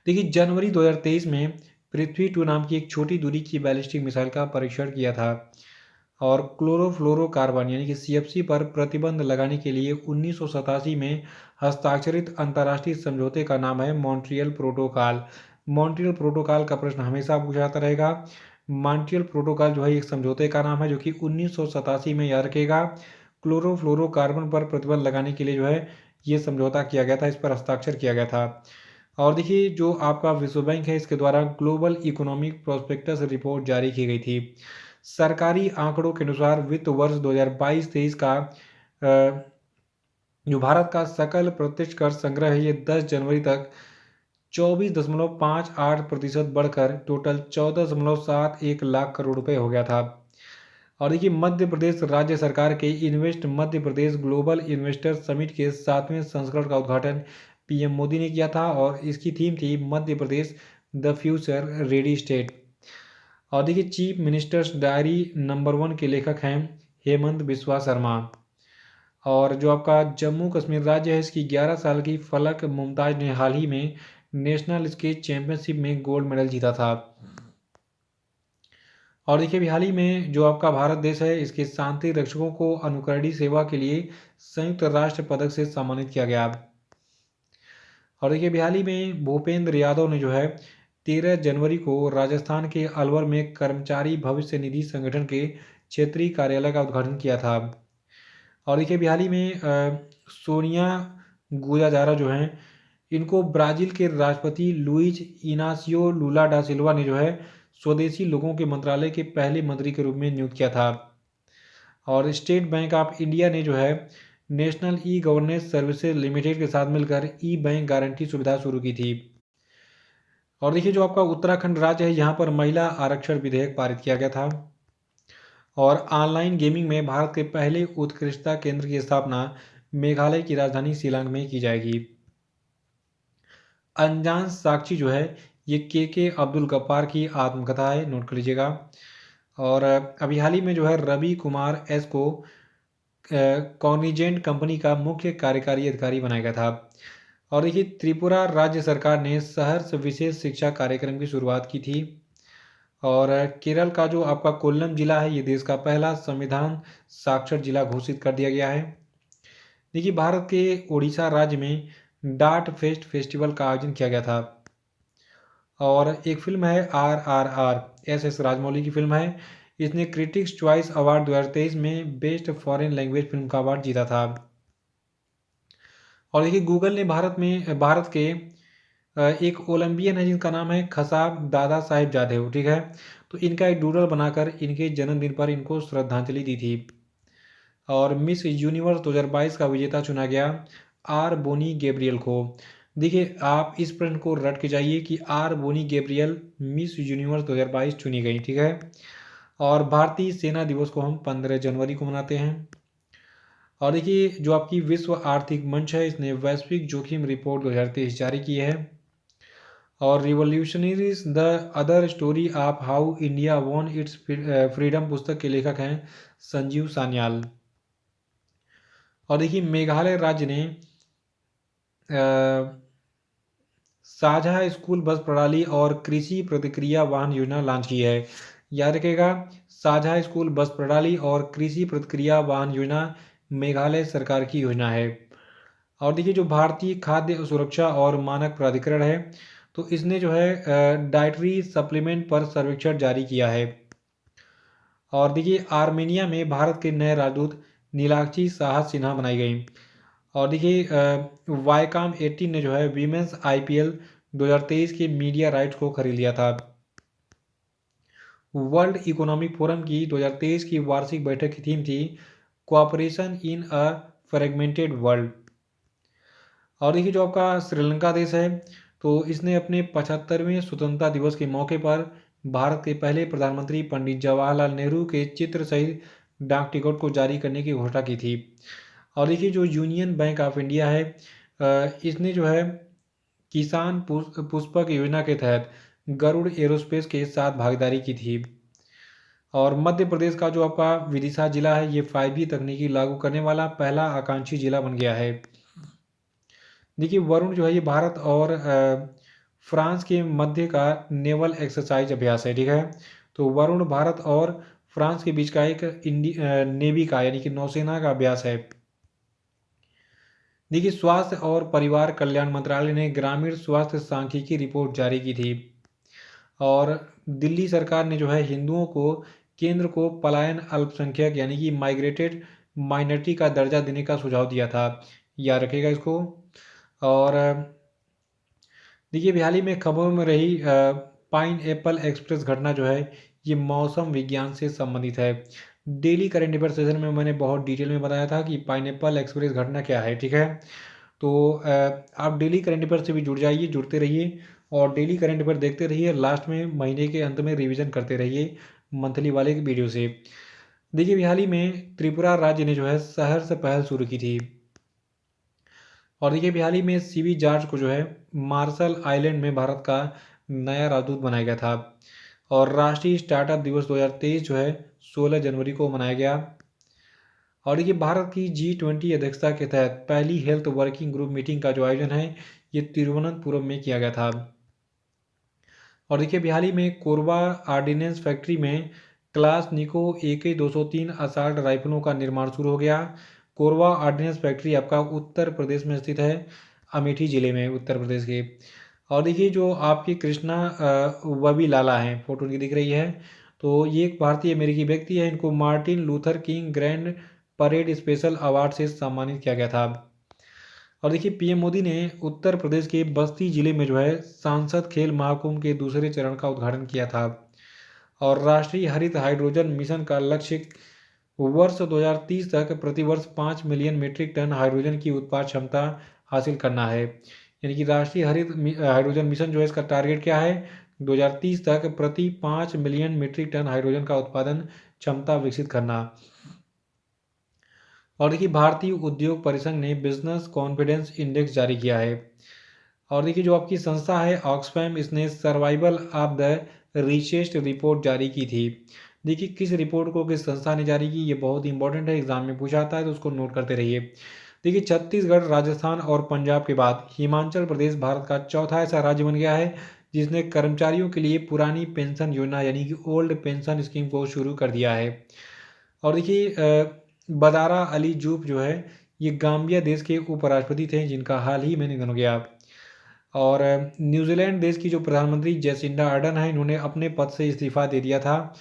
देखिए जनवरी 2023 में पृथ्वी 2 नाम की एक छोटी दूरी की बैलिस्टिक मिसाइल का परीक्षण किया था। और क्लोरोफ्लोरोकार्बन यानी कि CFC पर प्रतिबंध लगाने के लिए 1987 में हस्ताक्षरित अंतर्राष्ट्रीय समझौते का नाम है मॉन्ट्रियल प्रोटोकॉल। मॉन्ट्रियल प्रोटोकॉल का प्रश्न हमेशा पूछा जाता रहेगा। मॉन्ट्रियल प्रोटोकॉल जो है एक समझौते का नाम है जो कि 1987 में, याद रखेगा, क्लोरोफ्लोरोकार्बन पर प्रतिबंध लगाने के लिए जो है ये समझौता किया गया था, इस पर हस्ताक्षर किया गया था। और देखिए जो आपका विश्व बैंक है इसके द्वारा ग्लोबल इकोनॉमिक प्रोस्पेक्टस रिपोर्ट जारी की गई थी। सरकारी आंकड़ों के अनुसार वित्त वर्ष 2022-23 का जो भारत का सकल प्रत्यक्ष कर संग्रह है ये 10 जनवरी तक 24.58% बढ़कर टोटल 14.71 लाख करोड़ रुपए हो गया था। और देखिए मध्य प्रदेश राज्य सरकार के invest Madhya Pradesh global investor summit के 7वें संस्करण का उद्घाटन PM मोदी ने किया था। और इसकी थीम थी Madhya Pradesh the future ready state. और देखिए चीफ मिनिस्टर्स डायरी नंबर 1 के लेखक हैं हेमंत बिस्वा शर्मा। और जो आपका जम्मू कश्मीर राज्य है इसकी 11 साल की फलक मुमताज ने हाल ही में नेशनल स्केच चैंपियनशिप में गोल्ड मेडल जीता था। और देखिए अभी हाल ही में जो आपका भारत देश है इसके शांति रक्षकों को अनुकरणीय सेवा के लिए संयुक्त राष्ट्र पदक से सम्मानित किया गया। और देखिए अभी हाल ही में भूपेंद्र यादव ने जो है 13 जनवरी को राजस्थान के अलवर में कर्मचारी भविष्य निधि संगठन के क्षेत्रीय कार्यालय का उद्घाटन किया था। और देखिए अभी हाल ही में सोनिया गुजाजारा जो हैं इनको ब्राज़ील के राष्ट्रपति लुइज इनासियो लूला डा सिल्वा ने जो है स्वदेशी लोगों के मंत्रालय के पहले मंत्री के रूप में नियुक्त किया था। और स्टेट बैंक ऑफ इंडिया ने जो है national e governance services limited के साथ मिलकर ई बैंक गारंटी सुविधा शुरू की थी। और देखिए जो आपका उत्तराखंड राज्य है यहाँ पर महिला आरक्षण विधेयक पारित किया गया था। और ऑनलाइन गेमिंग में भारत के पहले उत्कृष्टता केंद्र की स्थापना मेघालय की राजधानी शिलांग में की जाएगी। अनजान साक्षी जो है ये के अब्दुल गफ्फार की आत्मकथा है, नोट कर लीजिएगा। और अभी हाल ही में जो है रवि कुमार एस को कॉग्निजेंट कंपनी का मुख्य कार्यकारी अधिकारी बनाया गया था। और देखिए त्रिपुरा राज्य सरकार ने सहर्ष विशेष शिक्षा कार्यक्रम की शुरुआत की थी। और केरल का जो आपका कोल्लम जिला है ये देश का पहला संविधान साक्षर जिला घोषित कर दिया गया है। देखिए भारत के उड़ीसा राज्य में डार्ट फेस्ट फेस्टिवल का आयोजन किया गया था। और एक फिल्म है RRR, SS राजमौली की फिल्म है। इसने क्रिटिक्स चॉइस अवार्ड 2023 में बेस्ट फॉरेन लैंग्वेज फिल्म का अवार्ड जीता था। और देखिए गूगल ने भारत के एक ओलंपियन है जिनका नाम है खसाब दादा साहेब जादेव, ठीक है। तो इनका एक डूडल बनाकर इनके जन्मदिन पर इनको श्रद्धांजलि दी थी। और मिस यूनिवर्स 2022 का विजेता चुना गया आर बोनी गैब्रियल को। देखिए आप इस प्रश्न को रट के जाइए कि R Bonney Gabriel Miss Universe 2022 चुनी गई, ठीक है। और भारतीय सेना दिवस को हम 15 जनवरी को मनाते हैं। और देखिए जो आपकी विश्व आर्थिक मंच है इसने वैश्विक जोखिम रिपोर्ट 2023 जारी की है। और revolutionaries the other story of how India won it's freedom पुस्तक के लेखक हैं संजीव सान्याल। और देखिए मेघालय राज्य ने साझा स्कूल बस प्रणाली और कृषि प्रतिक्रिया वाहन योजना लॉन्च की है। याद रखिएगा, साझा स्कूल बस प्रणाली और कृषि प्रतिक्रिया वाहन योजना मेघालय सरकार की योजना है। और देखिए जो भारतीय खाद्य सुरक्षा और मानक प्राधिकरण है तो इसने जो है डाइटरी सप्लीमेंट पर सर्वेक्षण जारी किया है। और देखिए आर्मेनिया में भारत के नए राजदूत नीलाक्षी साहस सिन्हा बनाई गई। और देखिए वाईकॉम 18 ने जो है वीमेंस IPL 2023 के मीडिया राइट्स को खरीद लिया था। वर्ल्ड इकोनॉमिक फोरम की 2023 की वार्षिक बैठक की थीम थी कोऑपरेशन इन अ फ्रेगमेंटेड वर्ल्ड। और देखिए जो आपका श्रीलंका देश है तो इसने अपने 75वें स्वतंत्रता दिवस के मौके पर भारत के पहले प्रधानमंत्री पंडित जवाहरलाल नेहरू के चित्र सहित डाक टिकट को जारी करने की घोषणा की थी। और देखिए जो यूनियन बैंक ऑफ इंडिया है इसने जो है किसान पुष्पक योजना के तहत गरुड़ एरोस्पेस के साथ भागीदारी की थी। और मध्य प्रदेश का जो आपका विदिशा जिला है ये 5G तकनीकी लागू करने वाला पहला आकांक्षी जिला बन गया है। देखिए वरुण जो है ये भारत और फ्रांस के मध्य का नेवल एक्सरसाइज अभ्यास है, ठीक है। तो वरुण भारत और फ्रांस के बीच का एक नेवी का यानी कि नौसेना का अभ्यास है। देखिए स्वास्थ्य और परिवार कल्याण मंत्रालय ने ग्रामीण स्वास्थ्य सांख्यिकी रिपोर्ट जारी की थी। और दिल्ली सरकार ने जो है हिंदुओं को केंद्र को पलायन अल्पसंख्यक यानी कि माइग्रेटेड माइनॉरिटी का दर्जा देने का सुझाव दिया था, याद रखिएगा इसको। और देखिए हाल ही में खबरों में रही पाइन एप्पल एक्सप्रेस घटना जो है ये मौसम विज्ञान से संबंधित है। डेली करंट अफेयर सेशन में मैंने बहुत डिटेल में बताया था कि पाइन एप्पल एक्सप्रेस घटना क्या है, ठीक है। तो आप डेली करंट अफेयर से भी जुड़ जाइए, जुड़ते रहिए और डेली करंट अफेयर देखते रहिए। लास्ट में महीने के अंत में रिवीजन करते रहिए मंथली वाले वीडियो से। देखिए हाल ही में त्रिपुरा राज्य ने जो है शहर से पहल शुरू की थी। और देखिए हाल ही में CB जॉर्ज को जो है मार्शल आइलैंड में भारत का नया राजदूत बनाया गया था। और राष्ट्रीय स्टार्टअप दिवस 2023 जो है 16 जनवरी को मनाया गया। और देखिए भारत की G20 अध्यक्षता के तहत पहली हेल्थ वर्किंग ग्रुप मीटिंग का जो आयोजन है ये तिरुवनंतपुरम में किया गया था। और देखिए हाल ही में कोरबा आर्डिनेंस फैक्ट्री में क्लास निको AK-203 असॉल्ट राइफलों का निर्माण शुरू हो गया। कोरबा आर्डिनेंस फैक्ट्री आपका उत्तर प्रदेश में स्थित है, अमेठी जिले में, उत्तर प्रदेश के। और देखिए जो आपकी कृष्णा वबी लाला हैं, फोटो की दिख रही है, तो ये एक भारतीय अमेरिकी व्यक्ति है। इनको Martin Luther king grand parade special award से सम्मानित किया गया था। और देखिए PM मोदी ने उत्तर प्रदेश के बस्ती जिले में जो है सांसद खेल महाकुंभ के दूसरे चरण का उद्घाटन किया था। और राष्ट्रीय हरित हाइड्रोजन मिशन का लक्ष्य वर्ष 2030 तक प्रतिवर्ष 5 मिलियन मीट्रिक टन हाइड्रोजन की उत्पादन क्षमता हासिल करना है। यानी कि राष्ट्रीय हरित हाइड्रोजन मिशन जो है इसका टारगेट क्या है, 2030 तक प्रति 5 मिलियन मीट्रिक टन हाइड्रोजन का उत्पादन क्षमता विकसित करना। और देखिए भारतीय उद्योग परिसंघ ने बिजनेस कॉन्फिडेंस इंडेक्स जारी किया है। और देखिए जो आपकी संस्था है ऑक्सफैम, इसने survival of the richest report जारी की थी। देखिए किस रिपोर्ट को किस संस्था ने जारी की, ये बहुत इंपॉर्टेंट है, एग्जाम में पूछा आता है तो उसको नोट करते रहिए। देखिए छत्तीसगढ़, राजस्थान और पंजाब के बाद हिमाचल प्रदेश भारत का चौथा ऐसा राज्य बन गया है जिसने कर्मचारियों के लिए पुरानी पेंशन योजना यानी कि ओल्ड पेंशन स्कीम को शुरू कर दिया है। और देखिए बदारा अली जूफ जो है ये गाम्बिया देश के उपराष्ट्रपति थे जिनका हाल ही में निधन हो गया। और न्यूजीलैंड देश की जो प्रधानमंत्री जेसिंडा अर्डन है इन्होंने अपने पद से इस्तीफा दे दिया था।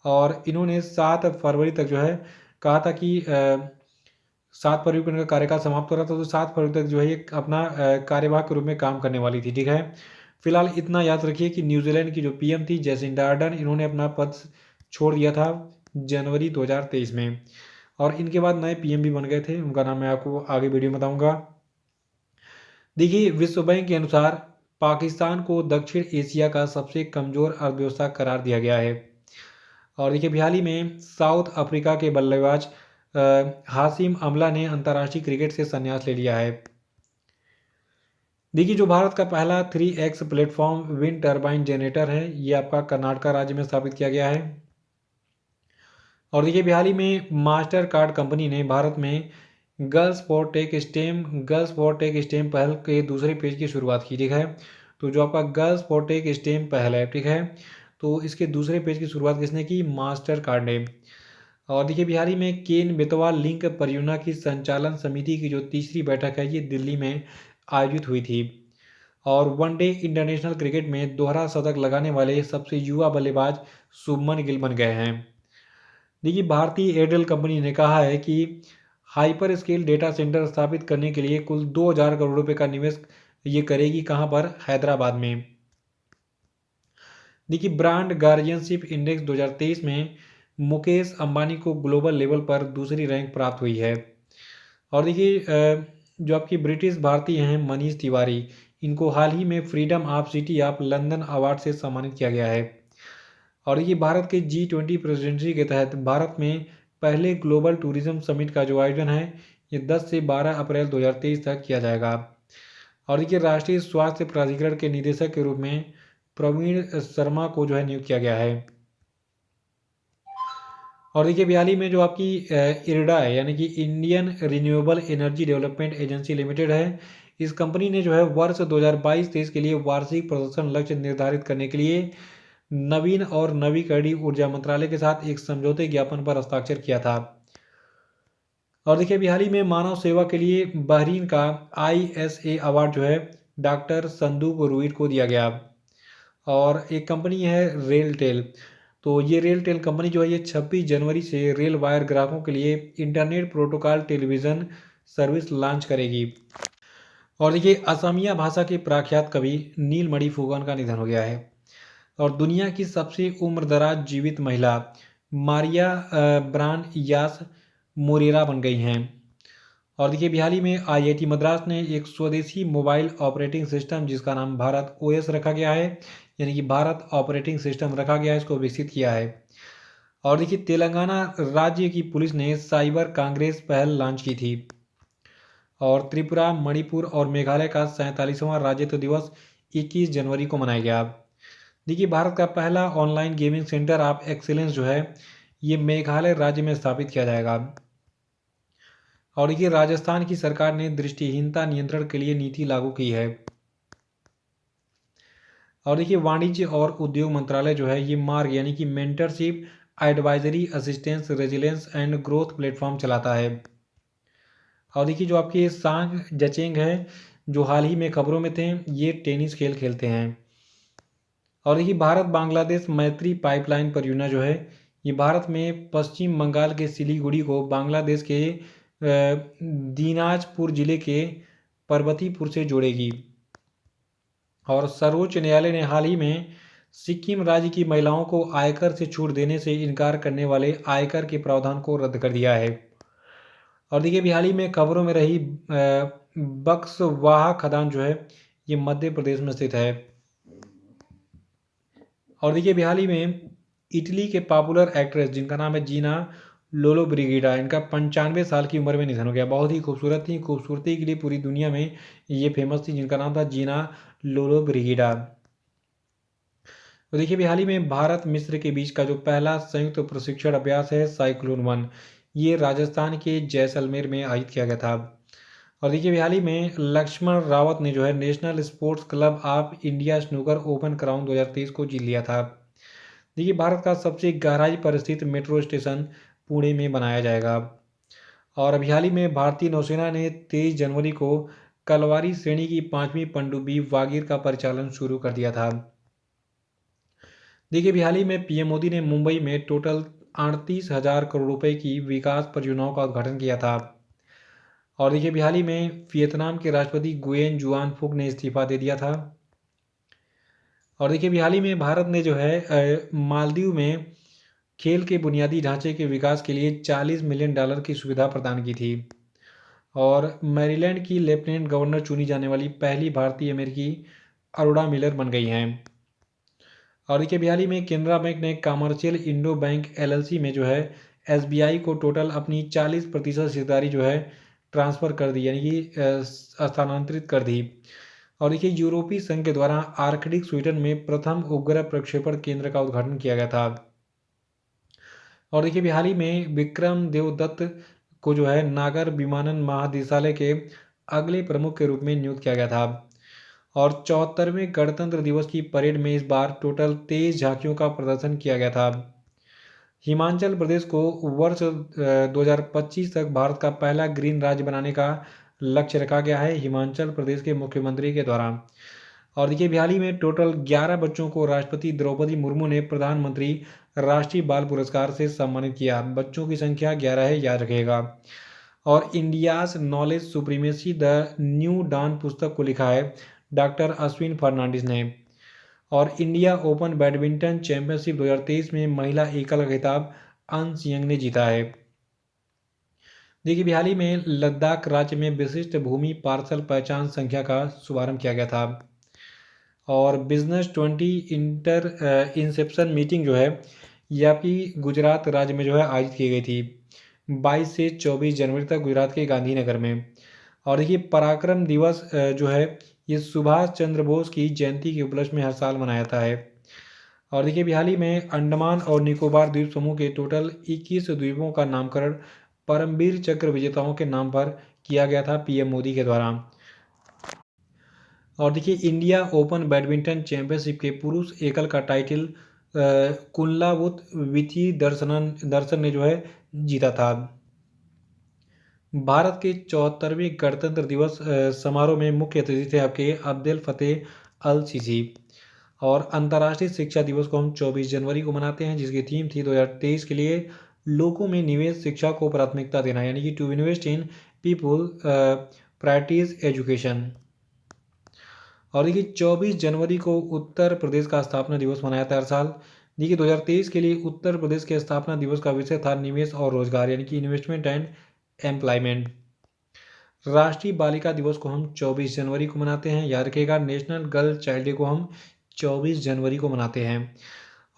और इन्होंने 7 फरवरी तक जो है कहा था कि 7 फरवरी को इनका कार्यकाल समाप्त हो रहा था, तो 7 फरवरी तक जो है ये अपना कार्यवाहक के रूप में काम करने वाली थी। ठीक है, फिलहाल इतना याद रखिए कि न्यूजीलैंड की जो पीएम थी जैसिंडा आर्डर्न, इन्होंने अपना पद छोड़ दिया था जनवरी 2023 में, और इनके बाद नए पीएम भी बन गए थे, उनका नाम मैं आपको आगे वीडियो में बताऊंगा। देखिए, विश्व बैंक के अनुसार पाकिस्तान को दक्षिण एशिया का सबसे कमजोर अर्थव्यवस्था करार दिया गया है। और देखिए, हाल ही में साउथ अफ्रीका के बल्लेबाज हाशिम अमला ने अंतर्राष्ट्रीय क्रिकेट से संन्यास ले लिया है। देखिए, जो भारत का पहला 3x platform wind turbine generator है, ये आपका कर्नाटका राज्य में स्थापित किया गया है। और देखिए, हाल ही में मास्टर कार्ड कंपनी ने भारत में गर्ल्स फॉर टेक स्टेम पहल के दूसरे पेज की शुरुआत की। ठीक है, तो जो आपका गर्ल्स फॉर टेक स्टेम पहल है, ठीक है, तो इसके दूसरे पेज की शुरुआत किसने की? मास्टर कार्ड ने। और देखिए, हाल ही में केन बेतवा लिंक परियोजना की संचालन समिति की जो तीसरी बैठक है, ये दिल्ली में आयोजित हुई थी। और वनडे इंटरनेशनल क्रिकेट में दोहरा शतक लगाने वाले सबसे युवा बल्लेबाज शुभमन गिल बन गए हैं। देखिए, भारतीय एयरटेल कंपनी ने कहा है कि हाइपर स्केल डेटा सेंटर स्थापित करने के लिए कुल 2000 करोड़ रुपए का निवेश ये करेगी, कहां पर? हैदराबाद में। देखिए, ब्रांड गार्जियनशिप इंडेक्स 2023 में मुकेश अंबानी को ग्लोबल लेवल पर दूसरी रैंक प्राप्त हुई है। और देखिए, जो आपकी ब्रिटिश भारतीय हैं मनीष तिवारी, इनको हाल ही में freedom of city of London award से सम्मानित किया गया है। और ये भारत के G20 प्रेसिडेंसी के तहत भारत में पहले ग्लोबल टूरिज्म समिट का जो आयोजन है, ये 10 से 12 अप्रैल 2023 तक किया जाएगा। और देखिए, राष्ट्रीय स्वास्थ्य प्राधिकरण के निदेशक के रूप में प्रवीण शर्मा को जो है नियुक्त किया गया है। और देखिए, बयाली में जो आपकी इरडा है, यानी कि Indian renewable energy development agency limited है, इस कंपनी ने जो है वर्ष 2022-23 के लिए वार्षिक प्रदर्शन लक्ष्य निर्धारित करने के लिए नवीन और नवीकरणीय ऊर्जा मंत्रालय के साथ एक समझौते ज्ञापन पर हस्ताक्षर किया था। और देखिए, हाल ही में मानव सेवा के लिए बहरीन का ISA अवार्ड जो है डॉक्टर संदूक रुइड को दिया गया। और एक कंपनी है रेलटेल, तो ये रेलटेल कंपनी जो है ये 26 जनवरी से रेल वायर ग्राहकों के लिए internet protocol television service launch करेगी। और देखिए, असमिया भाषा के प्रख्यात कवि नीलमणि फुकन का निधन हो गया है। और दुनिया की सबसे उम्रदराज जीवित महिला मारिया ब्रान यास मोरेरा बन गई हैं। और देखिए, हाल ही में IIT मद्रास ने एक स्वदेशी मोबाइल ऑपरेटिंग सिस्टम जिसका नाम भारत OS रखा गया है, यानी कि भारत ऑपरेटिंग सिस्टम रखा गया है, इसको विकसित किया है। और देखिए, तेलंगाना राज्य की पुलिस ने साइबर कांग्रेस पहल लॉन्च की थी। और त्रिपुरा, मणिपुर और मेघालय का 47वां राज्यत्व दिवस 21 जनवरी को मनाया गया। देखिए, भारत का पहला online gaming centre of excellence जो है ये मेघालय राज्य में स्थापित किया जाएगा। और देखिए, राजस्थान की सरकार ने दृष्टिहीनता नियंत्रण के लिए नीति लागू की है। और देखिए, वाणिज्य और उद्योग मंत्रालय जो है ये मार्ग यानी कि mentorship, advisory, assistance, resilience and growth platform चलाता है। और देखिए, जो आपके सांग जचेंग है, जो हाल ही में खबरों में थे, ये टेनिस खेल खेलते हैं। और देखिए, भारत बांग्लादेश मैत्री पाइपलाइन परियोजना जो है ये भारत में पश्चिम बंगाल के सिलीगुड़ी को बांग्लादेश के दीनाजपुर जिले के पर्वतीपुर से जोड़ेगी। और सर्वोच्च न्यायालय ने हाल ही में सिक्किम राज्य की महिलाओं को आयकर से छूट देने से इनकार करने वाले आयकर के प्रावधान को रद्द कर दिया है। और देखिए, हाल ही में खबरों में रही बक्सवाहा खदान जो है ये मध्य प्रदेश में स्थित है। और देखिए, हाल ही में इटली के पॉपुलर एक्ट्रेस जिनका नाम है जीना लोलो ब्रिगिडा, इनका 95 साल की उम्र में निधन हो गया। बहुत ही खूबसूरत थी, खूबसूरती के लिए पूरी दुनिया में ये फेमस थी, जिनका नाम था जीना लोलो ब्रिगिडा। तो देखिए, हाल ही में भारत मिस्र के बीच का जो पहला संयुक्त प्रशिक्षण अभ्यास है साइक्लोन 1, ये राजस्थान के जैसलमेर में आयोजित किया गया था। और देखिए, हाल ही में लक्ष्मण रावत ने जो है national sports club of India snooker open crown 2023 को जीत लिया था। देखिए, भारत का सबसे गहराई पर स्थित मेट्रो स्टेशन पुणे में बनाया जाएगा। और अभी हाल ही में भारतीय नौसेना ने 23 जनवरी को कलवारी श्रेणी की 5वीं पनडुब्बी वागीर का परिचालन शुरू कर दिया था। देखिए, हाल ही में PM मोदी ने मुंबई में टोटल 38,000 करोड़ रुपए की विकास परियोजनाओं का उद्घाटन किया था। और देखिए, हाल ही में वियतनाम के राष्ट्रपति गुयेन जुआन फुक ने इस्तीफा दे दिया था। और देखिए, हाल ही में भारत ने जो है मालदीव में खेल के बुनियादी ढांचे के विकास के लिए $40 मिलियन की सुविधा प्रदान की थी। और मैरीलैंड की लेफ्टिनेंट गवर्नर चुनी जाने वाली पहली भारतीय अमेरिकी अरोड़ा मिलर बन गई हैं। और देखिए, हाल ही में केनरा बैंक ने कमर्शियल इंडो बैंक एलएलसी में जो है एसबीआई को टोटल अपनी 40% हिस्सेदारी जो है ट्रांसफ़र कर दी, यानी कि स्थानांतरित कर दी। और देखिए, यूरोपीय संघ के द्वारा आर्कटिक स्वीडन में प्रथम उपग्रह प्रक्षेपण केंद्र का उद्घाटन किया गया था। और देखिए, हाल ही में विक्रम देवदत्त को जो है नागर विमानन महानिदेशालय के अगले प्रमुख के रूप में नियुक्त किया गया था। और 74वें गणतंत्र दिवस की परेड में इस बार टोटल 23 झांकियों का प्रदर्शन किया गया था। हिमाचल प्रदेश को वर्ष 2025 तक भारत का पहला ग्रीन राज्य बनाने का लक्ष्य रखा गया है हिमाचल प्रदेश के मुख्यमंत्री के द्वारा। और देखिए, हाल ही में टोटल 11 बच्चों को राष्ट्रपति द्रौपदी मुर्मू ने प्रधानमंत्री राष्ट्रीय बाल पुरस्कार से सम्मानित किया। बच्चों की संख्या 11 है, याद रखिएगा। और India's knowledge supremacy the new dawn पुस्तक को लिखा है डॉक्टर अश्विन फर्नांडिस ने। और इंडिया ओपन बैडमिंटन चैंपियनशिप 2023 में महिला एकल का खिताब अंश यंग ने जीता है। देखिए, हाल ही में लद्दाख राज्य में विशिष्ट भूमि पार्सल पहचान संख्या का शुभारंभ किया गया था। और बिजनेस 20 इंसेप्शन मीटिंग जो है ये आपकी गुजरात राज्य में जो है आयोजित की गई थी 22 से 24 जनवरी तक गुजरात के गांधीनगर में। और देखिए, पराक्रम दिवस जो है ये सुभाष चंद्र बोस की जयंती के उपलक्ष्य में हर साल मनाया जाता है। और देखिए, हाल ही में अंडमान और निकोबार द्वीप समूह के टोटल 21 द्वीपों का नामकरण परमवीर चक्र विजेताओं के नाम पर किया गया था पीएम मोदी के द्वारा। और देखिए, इंडिया ओपन बैडमिंटन चैंपियनशिप के पुरुष एकल का टाइटल कुनलावुत विथी दर्शन ने जो है जीता था। भारत के 74वें गणतंत्र दिवस समारोह में मुख्य अतिथि थे आपके अब्देल फतेह अल सीसी। और अंतर्राष्ट्रीय शिक्षा दिवस को हम 24 जनवरी को मनाते हैं, जिसकी थीम थी 2023 के लिए लोगों में निवेश शिक्षा को प्राथमिकता देना, यानी कि to invest in people priorities education. और देखिए, 24 जनवरी को उत्तर प्रदेश का स्थापना दिवस मनाया था हर साल। देखिए, 2023 के लिए उत्तर प्रदेश के स्थापना दिवस का विषय था निवेश और रोजगार, यानी कि इन्वेस्टमेंट एंड एम्प्लॉयमेंट। राष्ट्रीय बालिका दिवस को हम 24 जनवरी को मनाते हैं, याद रखिएगा। नेशनल गर्ल चाइल्ड डे को हम 24 जनवरी को मनाते हैं।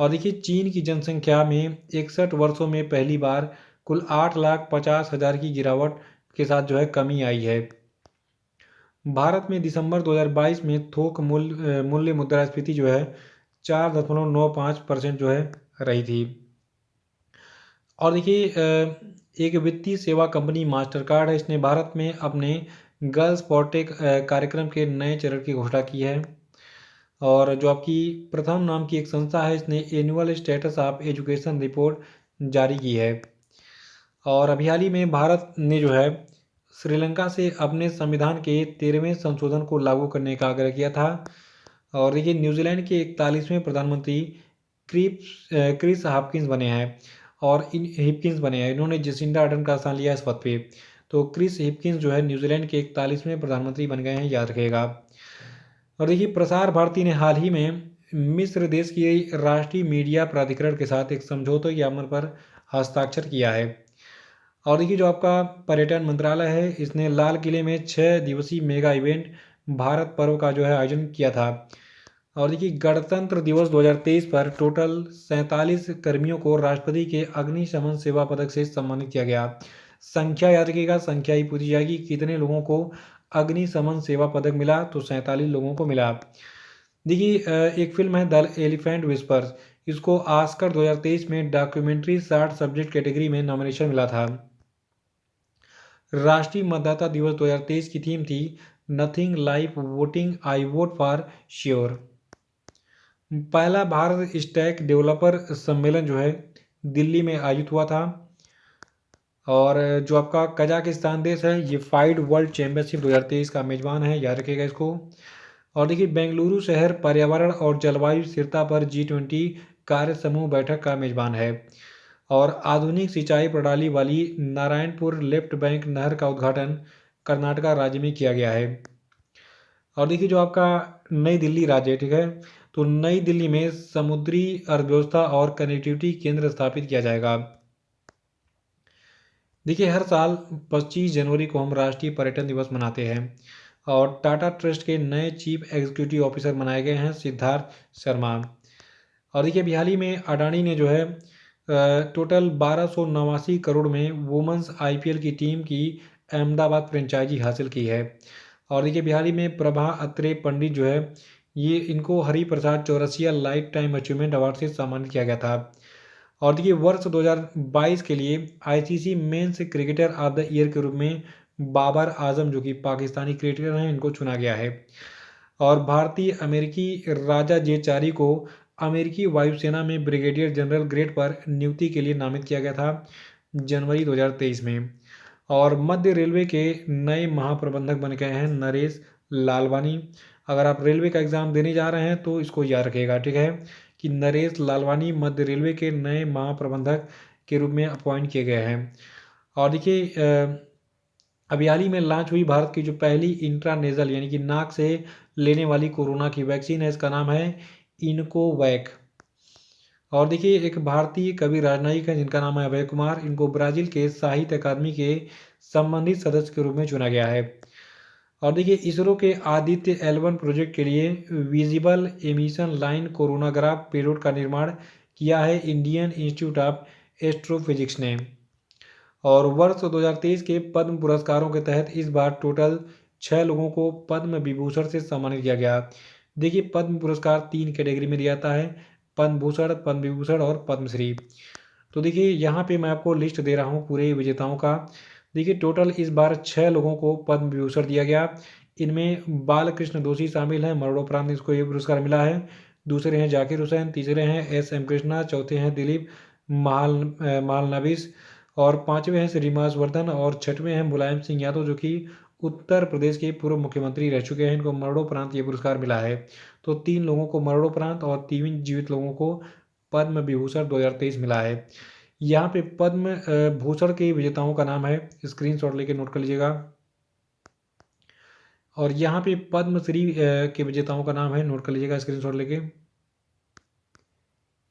और देखिए, चीन की जनसंख्या में 61 वर्षों में पहली बार कुल 8,50,000 की गिरावट के साथ जो है कमी आई है। भारत में दिसंबर 2022 में थोक मूल्य मुद्रास्फीति जो है 4.95% जो है रही थी। और देखिए, एक वित्तीय सेवा कंपनी मास्टरकार्ड है, इसने भारत में अपने गर्ल्स फॉर टेक कार्यक्रम के नए चरण की घोषणा की है। और जो आपकी प्रथम नाम की एक संस्था है, इसने annual status of education report जारी की है। और अभी हाल ही में भारत ने जो है श्रीलंका से अपने संविधान के 13वें संशोधन को लागू करने का आग्रह किया था। और देखिए, न्यूजीलैंड के 41वें प्रधानमंत्री क्रिस हापकिंस बने हैं और हिपकिंस बने हैं। इन्होंने जेसिंडा अर्डर्न का स्थान लिया इस पद पे। तो क्रिस हिपकिंस जो है न्यूजीलैंड के 41वें प्रधानमंत्री बन गए हैं, याद रखिएगा। और देखिए, प्रसार भारती ने हाल ही में मिस्र देश की राष्ट्रीय मीडिया प्राधिकरण के साथ एक समझौते ज्ञापन पर हस्ताक्षर किया है। और देखिए, जो आपका पर्यटन मंत्रालय है, इसने लाल किले में 6 दिवसीय मेगा इवेंट भारत पर्व का जो है आयोजन किया था। और देखिए, गणतंत्र दिवस 2023 पर टोटल 47 कर्मियों को राष्ट्रपति के अग्निशमन सेवा पदक से सम्मानित किया गया। संख्या याद रखिएगा, संख्या ही पूछी जाएगी कितने लोगों को अग्निशमन सेवा पदक मिला, तो 47 लोगों को मिला। देखिए, एक फिल्म है द एलिफेंट विस्पर्स, इसको ऑस्कर 2023 में डॉक्यूमेंट्री शॉर्ट सब्जेक्ट कैटेगरी में नॉमिनेशन मिला था। राष्ट्रीय मतदाता दिवस 2023 की थीम थी nothing like voting, I vote for sure. पहला भारत स्टैक डेवलपर सम्मेलन जो है दिल्ली में आयोजित हुआ था। और जो आपका कजाकिस्तान देश है, ये फाइड वर्ल्ड चैंपियनशिप 2023 का मेजबान है, याद रखिएगा इसको। और देखिए, बेंगलुरु शहर पर्यावरण और जलवायु स्थिरता पर G20 कार्य समूह बैठक का मेजबान है। और आधुनिक सिंचाई प्रणाली वाली नारायणपुर लेफ्ट बैंक नहर का उद्घाटन कर्नाटका राज्य में किया गया है। और देखिए जो आपका नई दिल्ली राज्य है, ठीक है, तो नई दिल्ली में समुद्री अर्थव्यवस्था और कनेक्टिविटी केंद्र स्थापित किया जाएगा। देखिए हर साल 25 जनवरी को हम राष्ट्रीय पर्यटन दिवस मनाते हैं और टाटा ट्रस्ट के नए चीफ एग्जीक्यूटिव ऑफिसर बनाए गए हैं सिद्धार्थ शर्मा। और देखिए अभी हाल ही में अडानी ने जो है टोटल 1289 करोड़ में वुमेंस आईपीएल की टीम की अहमदाबाद फ्रेंचाइजी हासिल की है। और देखिए बिहारी में प्रभा अत्रे पंडित जो है ये इनको Hari Prasad Chaurasia lifetime achievement award से सम्मानित किया गया था। और देखिए वर्ष 2022 के लिए ICC men's cricketer of the year के रूप में बाबर आजम जो कि पाकिस्तानी क्रिकेटर हैं इनको चुना गया है। और भारतीय अमेरिकी राजा जेचारी को अमेरिकी वायुसेना में ब्रिगेडियर जनरल ग्रेड पर नियुक्ति के लिए नामित किया गया था जनवरी 2023 में। और मध्य रेलवे के नए महाप्रबंधक बन गए हैं नरेश लालवानी। अगर आप रेलवे का एग्ज़ाम देने जा रहे हैं तो इसको याद रखिएगा, ठीक है, कि नरेश लालवानी मध्य रेलवे के नए महाप्रबंधक के रूप में अपॉइंट किए गए हैं। और देखिए अभी हाल ही में लॉन्च हुई भारत की जो पहली इंट्रानेजल यानी कि नाक से लेने वाली कोरोना की वैक्सीन है, इसका नाम है इनकोवैक। और देखिए एक भारतीय कवि राजनयिक है जिनका नाम है अभय कुमार, इनको ब्राज़ील के साहित्य अकादमी के संबंधित सदस्य के रूप में चुना गया है। और देखिए इसरो के आदित्य L1 प्रोजेक्ट के लिए visible emission line coronagraph payload का निर्माण किया है इंडियन इंस्टीट्यूट ऑफ एस्ट्रोफिजिक्स ने। और वर्ष 2023 के पद्म पुरस्कारों के तहत इस बार टोटल 6 लोगों को पद्म विभूषण से सम्मानित किया गया। देखिए पद्म पुरस्कार 3 कैटेगरी में दिया जाता है, पद्म भूषण, पद्म विभूषण और पद्मश्री। तो देखिए यहाँ पे मैं आपको लिस्ट दे रहा हूँ पूरे विजेताओं का। देखिए टोटल इस बार 6 लोगों को पद्म विभूषण दिया गया। इनमें बालकृष्ण दोषी शामिल हैं, मरणोपरांत इसको ये पुरस्कार मिला है। दूसरे हैं जाकिर हुसैन, तीसरे हैं SM कृष्णा, चौथे हैं दिलीप मालनबीस और पांचवें हैं श्रीनिवास वर्धन और छठवें हैं मुलायम सिंह यादव जो कि उत्तर प्रदेश के पूर्व मुख्यमंत्री रह चुके हैं। इनको मरणोपरांत ये पुरस्कार मिला है। तो 3 लोगों को मरणोपरांत और 3 जीवित लोगों को पद्म विभूषण 2023 मिला है। यहाँ पे पद्म भूषण के विजेताओं का नाम है, स्क्रीनशॉट लेके नोट कर लीजिएगा। और यहाँ पे पद्मश्री के विजेताओं का नाम है, नोट कर लीजिएगा स्क्रीनशॉट लेके।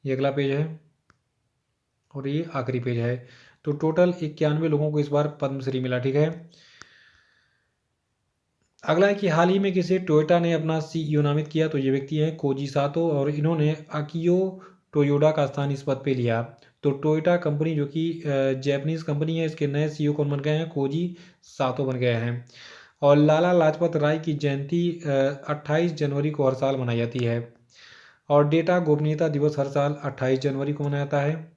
ये अगला पेज है और ये आखिरी पेज है। तो टोटल 91 लोगों को इस बार पद्मश्री मिला, ठीक है। अगला है कि हाल ही में किसे टोयोटा ने अपना CEO नामित किया, तो ये व्यक्ति है कोजी सातो और इन्होंने अकियो टोयोडा का स्थान इस पद पे लिया। तो टोयोटा कंपनी जो कि जैपनीज कंपनी है, इसके नए CEO कौन बन गए हैं, कोजी सातो बन गए हैं। और लाला लाजपत राय की जयंती 28 जनवरी को हर साल मनाई जाती है। और डेटा गोपनीयता दिवस हर साल 28 जनवरी को मनाया जाता है।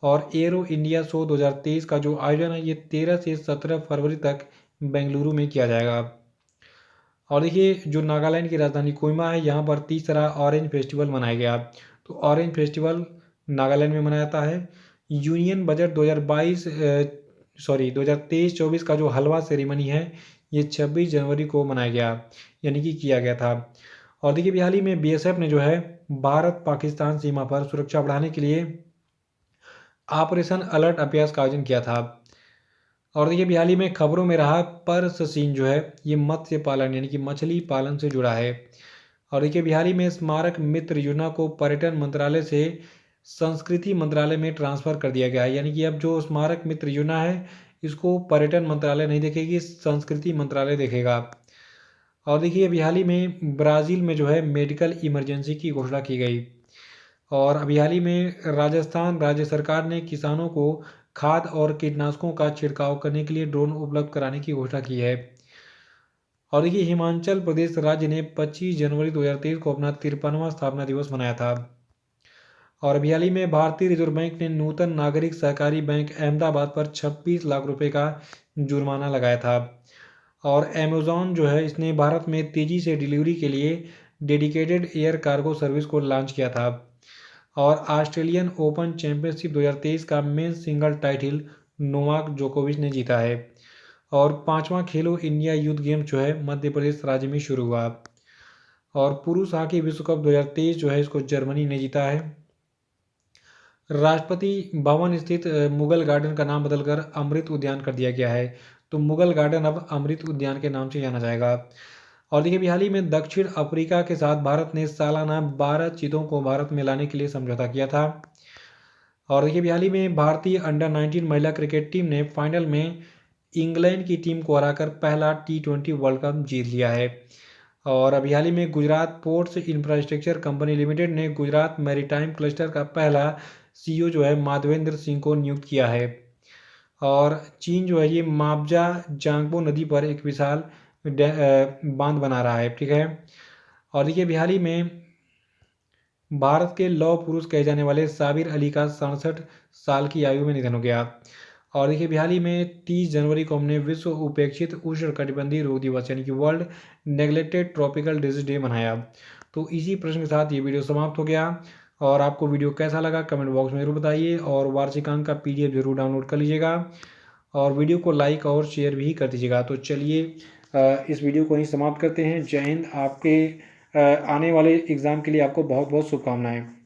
और एरो इंडिया शो 2023 का जो आयोजन है ये 13 से 17 फरवरी तक बेंगलुरु में किया जाएगा। और देखिए जो नागालैंड की राजधानी कोहिमा है यहाँ पर तीसरा ऑरेंज फेस्टिवल मनाया गया। तो ऑरेंज फेस्टिवल नागालैंड में मनाया जाता है। यूनियन बजट 2023-24 का जो हलवा सेरेमनी है ये 26 जनवरी को मनाया गया यानी कि किया गया था। और देखिए हाल ही में BSF ने जो है भारत पाकिस्तान सीमा पर सुरक्षा बढ़ाने के लिए ऑपरेशन अलर्ट अभ्यास का आयोजन किया था। और देखिए हाल ही में खबरों में रहा पर्स सीन जो है ये मत्स्य पालन यानी कि मछली पालन से जुड़ा है। और देखिए बिहार ही में स्मारक मित्र योजना को पर्यटन मंत्रालय से संस्कृति मंत्रालय में ट्रांसफर कर दिया गया है। यानी कि अब जो स्मारक मित्र योजना है इसको पर्यटन मंत्रालय नहीं देखेगी, संस्कृति मंत्रालय देखेगा। और देखिए अभी हाल ही में ब्राज़ील में जो है मेडिकल इमरजेंसी की घोषणा की गई। और अभी हाल ही में राजस्थान राज्य सरकार ने किसानों को खाद और कीटनाशकों का छिड़काव करने के लिए ड्रोन उपलब्ध कराने की घोषणा की है। और देखिए हिमाचल प्रदेश राज्य ने 25 जनवरी 2023 को अपना 53वां स्थापना दिवस मनाया था। और अभी हाल ही में भारतीय रिजर्व बैंक ने नूतन नागरिक सहकारी बैंक अहमदाबाद पर 26 लाख रुपए का जुर्माना लगाया था। और अमेजॉन जो है इसने भारत में तेज़ी से डिलीवरी के लिए डेडिकेटेड एयर कार्गो सर्विस को लॉन्च किया था। और ऑस्ट्रेलियन ओपन चैंपियनशिप 2023 का मेंस सिंगल टाइटल नोवाक जोकोविच ने जीता है। और 5वां खेलो इंडिया यूथ गेम जो है मध्य प्रदेश राज्य में शुरू हुआ। और पुरुष हॉकी विश्व कप 2023 जो है इसको जर्मनी ने जीता है। राष्ट्रपति भवन स्थित मुगल गार्डन का नाम बदलकर अमृत उद्यान कर दिया गया है। तो मुगल गार्डन अब अमृत उद्यान के नाम से जाना जाएगा। और देखिए, अभी हाल ही में दक्षिण अफ्रीका के साथ भारत ने सालाना 12 चीतों को भारत में लाने के लिए समझौता किया था। और देखिए, अभी हाल ही में भारतीय अंडर 19 महिला क्रिकेट टीम ने फाइनल में इंग्लैंड की टीम को हराकर पहला T20 वर्ल्ड कप जीत लिया है। और अभी हाल ही में Gujarat ports infrastructure company limited ने गुजरात मैरीटाइम क्लस्टर का पहला CEO जो है माधवेंद्र सिंह को नियुक्त किया है। और चीन जो है ये माबजा जांगबो नदी पर एक विशाल बांध बना रहा है, ठीक है। और देखिए, अभी हाल ही में भारत के लौह पुरुष कहे जाने वाले साबिर अली का 67 साल की आयु में निधन हो गया। और देखिए, अभी हाल ही में 30 जनवरी को हमने विश्व उपेक्षित उष्णकटिबंधीय रोग दिवस यानी कि world neglected tropical disease day मनाया। तो इसी प्रश्न के साथ ये वीडियो समाप्त हो गया। और आपको वीडियो कैसा लगा कमेंट बॉक्स में जरूर बताइए, और वार्षिकांक का PDF जरूर डाउनलोड कर लीजिएगा, और वीडियो को लाइक और शेयर भी कर दीजिएगा। तो चलिए इस वीडियो को यहीं समाप्त करते हैं। जय हिंद। आपके आने वाले एग्ज़ाम के लिए आपको बहुत बहुत शुभकामनाएं।